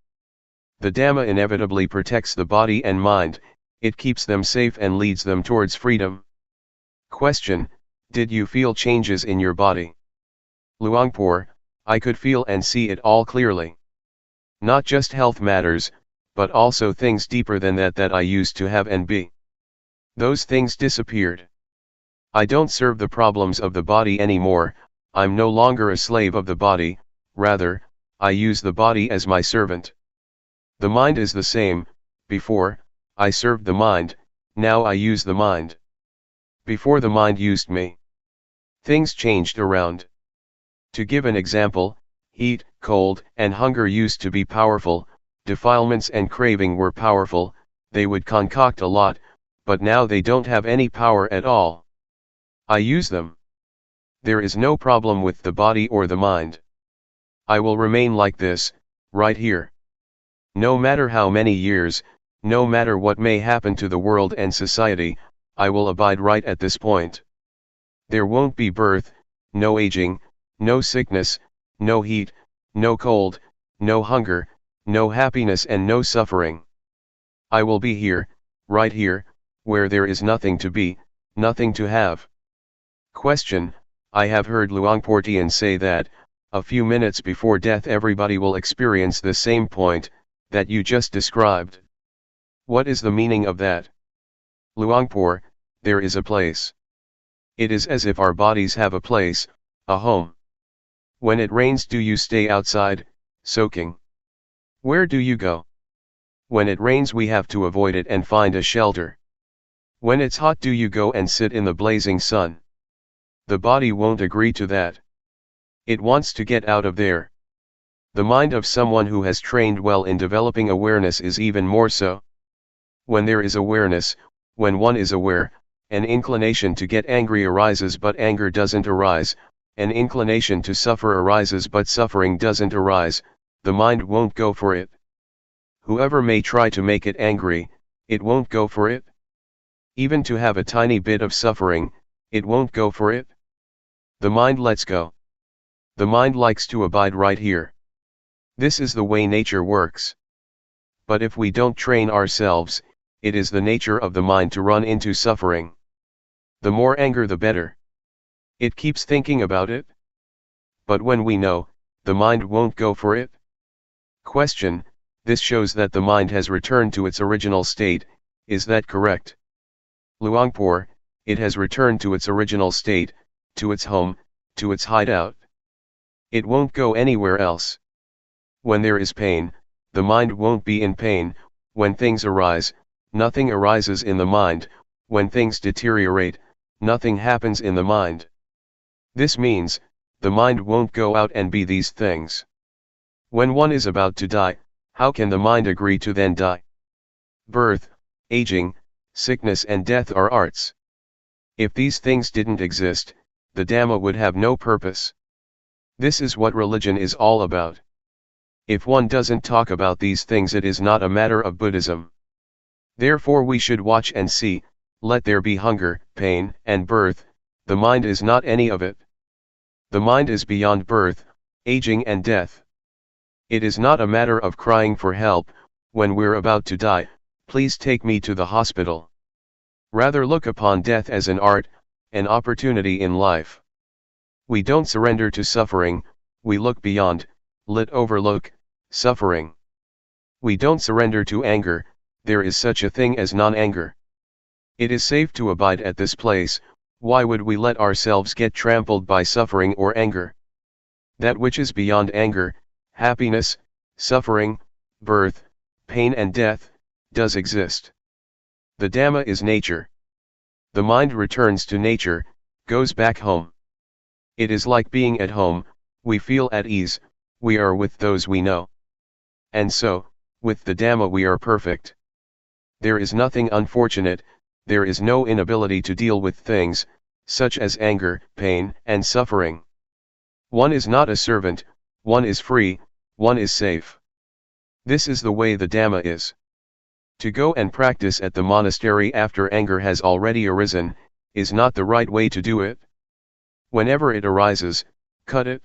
The Dhamma inevitably protects the body and mind, it keeps them safe and leads them towards freedom. Question: Did you feel changes in your body? Luangpor, I could feel and see it all clearly. Not just health matters, but also things deeper than that I used to have and be. Those things disappeared. I don't serve the problems of the body anymore, I'm no longer a slave of the body, rather, I use the body as my servant. The mind is the same, before, I served the mind, now I use the mind. Before the mind used me. Things changed around. To give an example, heat, cold, and hunger used to be powerful, defilements and craving were powerful, they would concoct a lot, but now they don't have any power at all. I use them. There is no problem with the body or the mind. I will remain like this, right here. No matter how many years, no matter what may happen to the world and society, I will abide right at this point. There won't be birth, no aging, no sickness, no heat, no cold, no hunger, no happiness and no suffering. I will be here, right here, where there is nothing to be, nothing to have. Question: I have heard Luangpor Teean say that, a few minutes before death everybody will experience the same point, that you just described. What is the meaning of that? Luangpor, there is a place. It is as if our bodies have a place, a home. When it rains, do you stay outside, soaking? Where do you go? When it rains we have to avoid it and find a shelter. When it's hot, do you go and sit in the blazing sun? The body won't agree to that. It wants to get out of there. The mind of someone who has trained well in developing awareness is even more so. When there is awareness, when one is aware, an inclination to get angry arises but anger doesn't arise, an inclination to suffer arises but suffering doesn't arise, the mind won't go for it. Whoever may try to make it angry, it won't go for it. Even to have a tiny bit of suffering, it won't go for it. The mind lets go. The mind likes to abide right here. This is the way nature works. But if we don't train ourselves, it is the nature of the mind to run into suffering. The more anger the better. It keeps thinking about it. But when we know, the mind won't go for it. Question: this shows that the mind has returned to its original state, is that correct? Luangpor, it has returned to its original state, to its home, to its hideout. It won't go anywhere else. When there is pain, the mind won't be in pain. When things arise, nothing arises in the mind. When things deteriorate, nothing happens in the mind. This means, the mind won't go out and be these things. When one is about to die, how can the mind agree to then die? Birth, aging, sickness and death are arts. If these things didn't exist, the Dhamma would have no purpose. This is what religion is all about. If one doesn't talk about these things, it is not a matter of Buddhism. Therefore we should watch and see, let there be hunger, pain, and birth, the mind is not any of it. The mind is beyond birth, aging and death. It is not a matter of crying for help, when we're about to die, please take me to the hospital. Rather look upon death as an art, an opportunity in life. We don't surrender to suffering, we look beyond, overlook, suffering. We don't surrender to anger, there is such a thing as non-anger. It is safe to abide at this place, why would we let ourselves get trampled by suffering or anger? That which is beyond anger, happiness, suffering, birth, pain and death, does exist. The Dhamma is nature. The mind returns to nature, goes back home. It is like being at home, we feel at ease, we are with those we know. And so, with the Dhamma we are perfect. There is nothing unfortunate, there is no inability to deal with things, such as anger, pain, and suffering. One is not a servant, one is free, one is safe. This is the way the Dhamma is. To go and practice at the monastery after anger has already arisen, is not the right way to do it. Whenever it arises, cut it.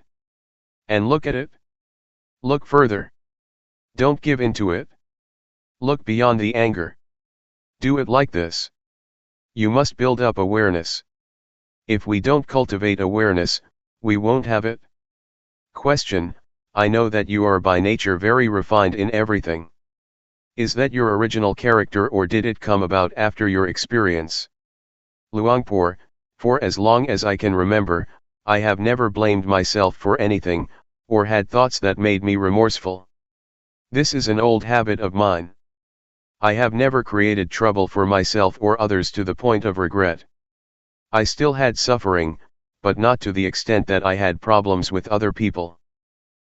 And look at it. Look further. Don't give in to it. Look beyond the anger. Do it like this. You must build up awareness. If we don't cultivate awareness, we won't have it. Question: I know that you are by nature very refined in everything. Is that your original character, or did it come about after your experience? Luangpor: for as long as I can remember, I have never blamed myself for anything, or had thoughts that made me remorseful. This is an old habit of mine. I have never created trouble for myself or others to the point of regret. I still had suffering, but not to the extent that I had problems with other people.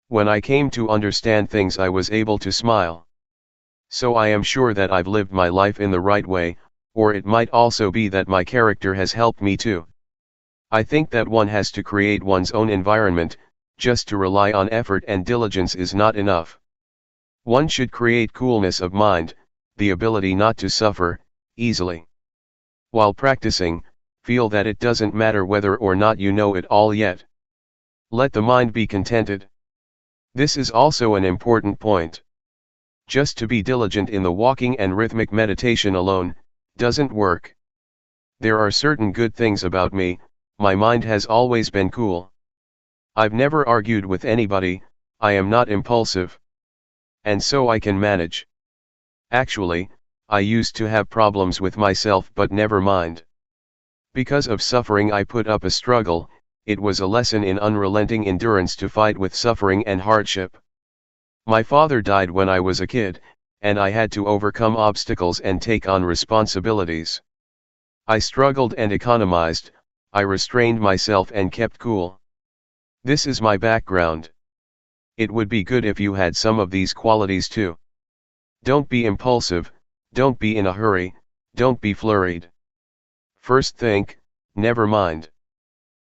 When I came to understand things, I was able to smile. So I am sure that I've lived my life in the right way, or it might also be that my character has helped me too. I think that one has to create one's own environment. Just to rely on effort and diligence is not enough. One should create coolness of mind, the ability not to suffer easily. While practicing, feel that it doesn't matter whether or not you know it all yet. Let the mind be contented. This is also an important point. Just to be diligent in the walking and rhythmic meditation alone doesn't work. There are certain good things about me. My mind has always been cool. I've never argued with anybody, I am not impulsive. And so I can manage. Actually, I used to have problems with myself, but never mind. Because of suffering I put up a struggle. It was a lesson in unrelenting endurance to fight with suffering and hardship. My father died when I was a kid, and I had to overcome obstacles and take on responsibilities. I struggled and economized, I restrained myself and kept cool. This is my background. It would be good if you had some of these qualities too. Don't be impulsive, don't be in a hurry, don't be flurried. First think, never mind.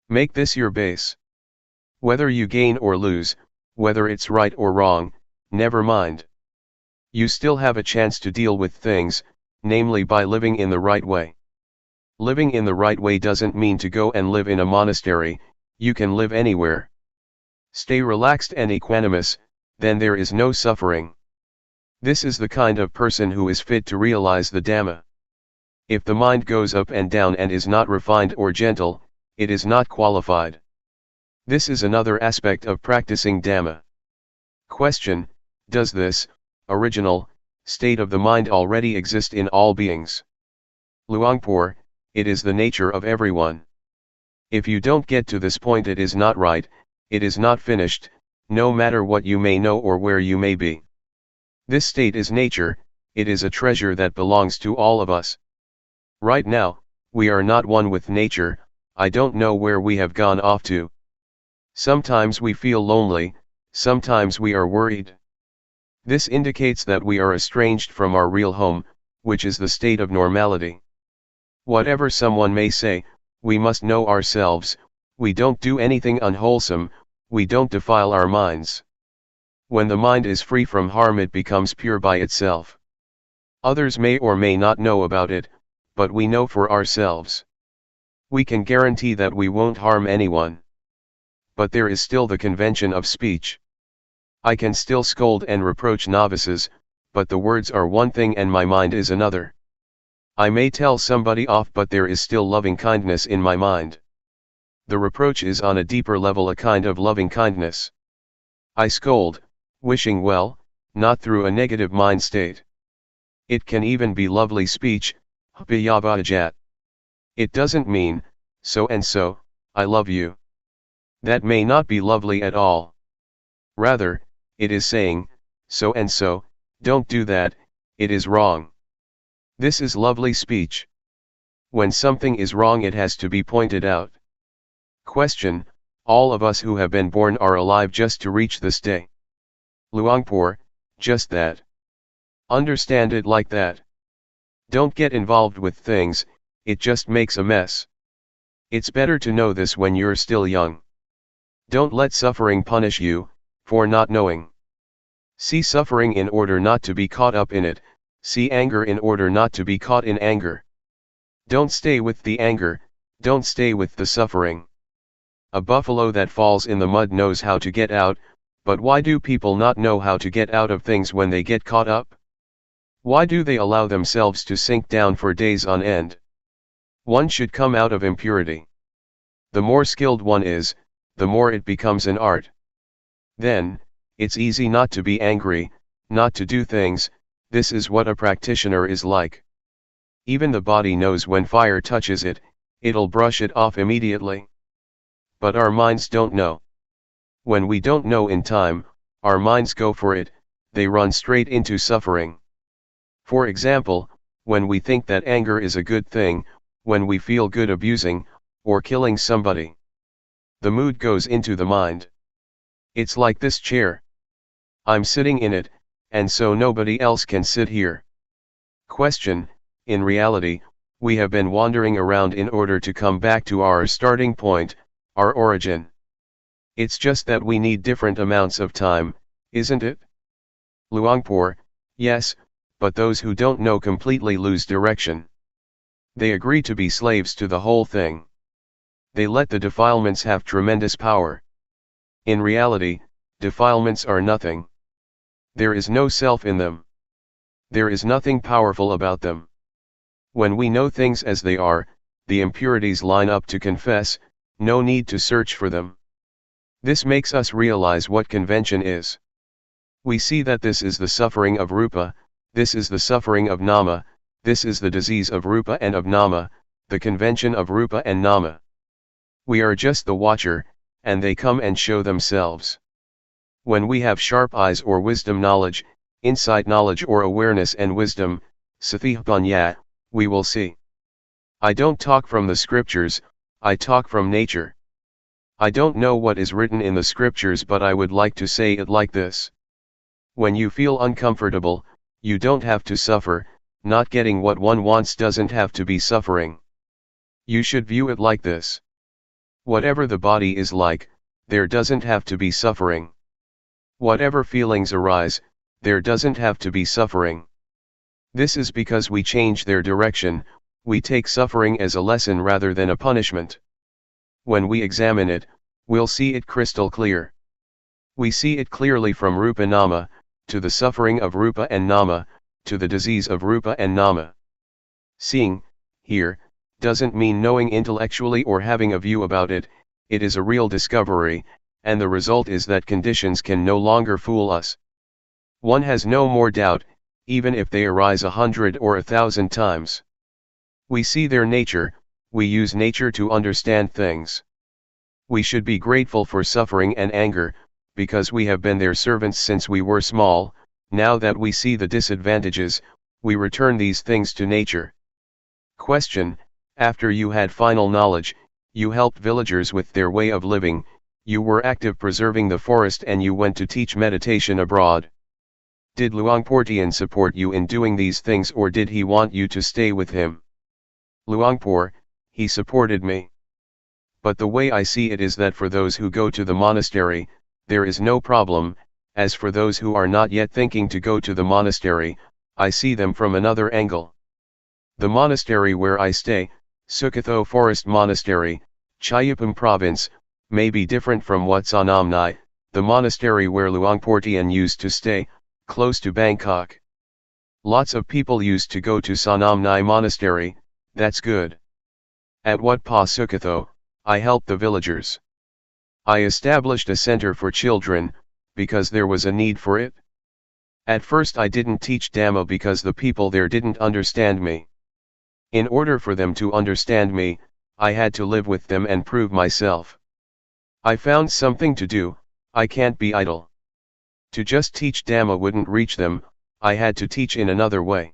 Make this your base. Whether you gain or lose, whether it's right or wrong, never mind. You still have a chance to deal with things, namely by living in the right way. Living in the right way doesn't mean to go and live in a monastery, you can live anywhere. Stay relaxed and equanimous, then there is no suffering. This is the kind of person who is fit to realize the Dhamma. If the mind goes up and down and is not refined or gentle, it is not qualified. This is another aspect of practicing Dhamma. Question: does this original state of the mind already exist in all beings? Luangpor: it is the nature of everyone. If you don't get to this point, it is not right, it is not finished, no matter what you may know or where you may be. This state is nature, it is a treasure that belongs to all of us. Right now, we are not one with nature. I don't know where we have gone off to. Sometimes we feel lonely, sometimes we are worried. This indicates that we are estranged from our real home, which is the state of normality. Whatever someone may say, we must know ourselves, we don't do anything unwholesome, we don't defile our minds. When the mind is free from harm, it becomes pure by itself. Others may or may not know about it, but we know for ourselves. We can guarantee that we won't harm anyone. But there is still the convention of speech. I can still scold and reproach novices, but the words are one thing and my mind is another. I may tell somebody off, but there is still loving kindness in my mind. The reproach is on a deeper level, a kind of loving kindness. I scold, wishing well, not through a negative mind state. It can even be lovely speech, It doesn't mean, so and so, I love you. That may not be lovely at all. Rather, it is saying, so and so, don't do that, it is wrong. This is lovely speech. When something is wrong, it has to be pointed out. Question: all of us who have been born are alive just to reach this day. Luangpor: just that. Understand it like that. Don't get involved with things, it just makes a mess. It's better to know this when you're still young. Don't let suffering punish you for not knowing. See suffering in order not to be caught up in it, see anger in order not to be caught in anger. Don't stay with the anger, don't stay with the suffering. A buffalo that falls in the mud knows how to get out, but why do people not know how to get out of things when they get caught up? Why do they allow themselves to sink down for days on end? One should come out of impurity. The more skilled one is, the more it becomes an art. Then, it's easy not to be angry, not to do things. This is what a practitioner is like. Even the body knows when fire touches it, it'll brush it off immediately. But our minds don't know. When we don't know in time, our minds go for it, they run straight into suffering. For example, when we think that anger is a good thing, when we feel good abusing, or killing somebody, the mood goes into the mind. It's like this chair. I'm sitting in it, and so nobody else can sit here. Question: in reality, we have been wandering around in order to come back to our starting point, our origin. It's just that we need different amounts of time, isn't it? Luangpor: yes, but those who don't know completely lose direction. They agree to be slaves to the whole thing. They let the defilements have tremendous power. In reality, defilements are nothing. There is no self in them. There is nothing powerful about them. When we know things as they are, the impurities line up to confess, no need to search for them. This makes us realize what convention is. We see that this is the suffering of Rupa, this is the suffering of Nama, this is the disease of Rupa and of Nama, the convention of Rupa and Nama. We are just the watcher, and they come and show themselves. When we have sharp eyes or wisdom knowledge, insight knowledge or awareness and wisdom, sathipanya, we will see. I don't talk from the scriptures, I talk from nature. I don't know what is written in the scriptures, but I would like to say it like this. When you feel uncomfortable, you don't have to suffer. Not getting what one wants doesn't have to be suffering. You should view it like this. Whatever the body is like, there doesn't have to be suffering. Whatever feelings arise, there doesn't have to be suffering. This is because we change their direction, we take suffering as a lesson rather than a punishment. When we examine it, we'll see it crystal clear. We see it clearly from Rupa Nama, to the suffering of Rupa and Nama, to the disease of Rupa and Nama. Seeing, here, doesn't mean knowing intellectually or having a view about it, it is a real discovery, and the result is that conditions can no longer fool us. One has no more doubt, even if they arise 100 or 1,000 times. We see their nature, we use nature to understand things. We should be grateful for suffering and anger, because we have been their servants since we were small. Now that we see the disadvantages, we return these things to nature. Question: after you had final knowledge, you helped villagers with their way of living, you were active preserving the forest, and you went to teach meditation abroad. Did Luangpor Teean support you in doing these things, or did he want you to stay with him? Luangpor: he supported me. But the way I see it is that for those who go to the monastery, there is no problem. As for those who are not yet thinking to go to the monastery, I see them from another angle. The monastery where I stay, Sukatho Forest Monastery, Chayapam Province, may be different from what Sanamnai, the monastery where Luangpor Teean used to stay, close to Bangkok. Lots of people used to go to Sanamnai Monastery, that's good. At Wat Pa Sukatho, I helped the villagers. I established a center for children, because there was a need for it. At first I didn't teach Dhamma because the people there didn't understand me. In order for them to understand me, I had to live with them and prove myself. I found something to do, I can't be idle. To just teach Dhamma wouldn't reach them, I had to teach in another way.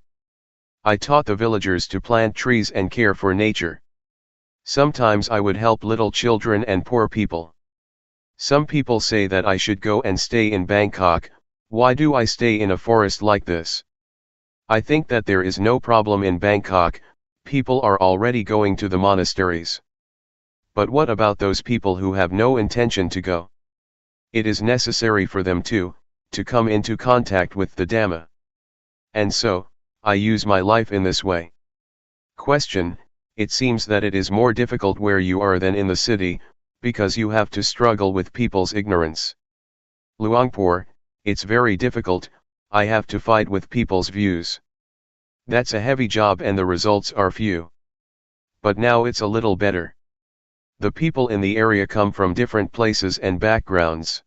I taught the villagers to plant trees and care for nature. Sometimes I would help little children and poor people. Some people say that I should go and stay in Bangkok. Why do I stay in a forest like this? I think that there is no problem in Bangkok, people are already going to the monasteries. But what about those people who have no intention to go? It is necessary for them to come into contact with the Dhamma. And so, I use my life in this way. Question: it seems that it is more difficult where you are than in the city, because you have to struggle with people's ignorance. Luangpor: it's very difficult, I have to fight with people's views. That's a heavy job and the results are few. But now it's a little better. The people in the area come from different places and backgrounds.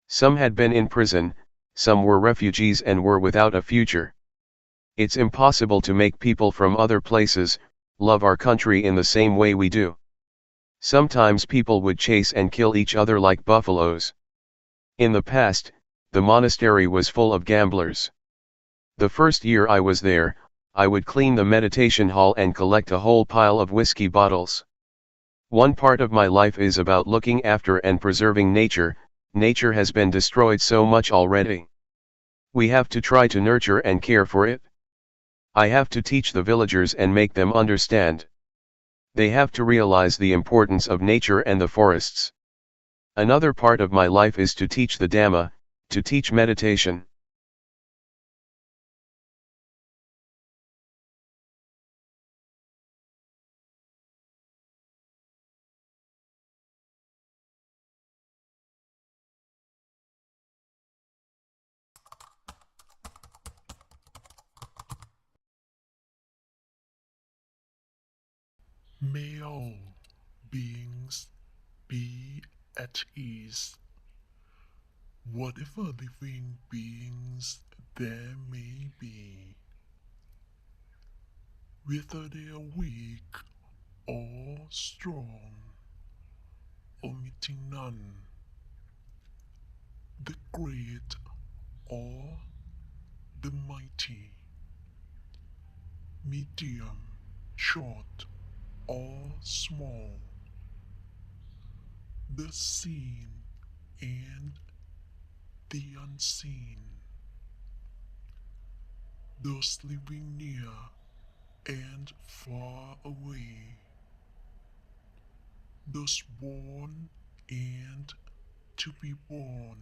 Some had been in prison, some were refugees and were without a future. It's impossible to make people from other places love our country in the same way we do. Sometimes people would chase and kill each other like buffaloes. In the past, the monastery was full of gamblers. The first year I was there, I would clean the meditation hall and collect a whole pile of whiskey bottles. One part of my life is about looking after and preserving nature. Nature has been destroyed so much already. We have to try to nurture and care for it. I have to teach the villagers and make them understand. They have to realize the importance of nature and the forests. Another part of my life is to teach the Dhamma, to teach meditation. May all beings be at ease, whatever living beings there may be, whether they are weak or strong, omitting none, the great or the mighty, medium, short or small, the seen and the unseen, those living near and far away, those born and to be born.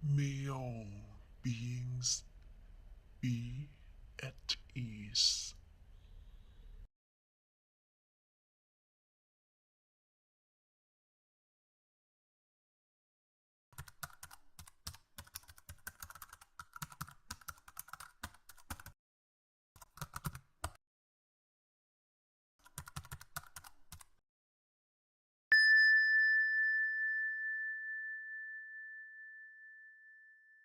May all beings be at ease.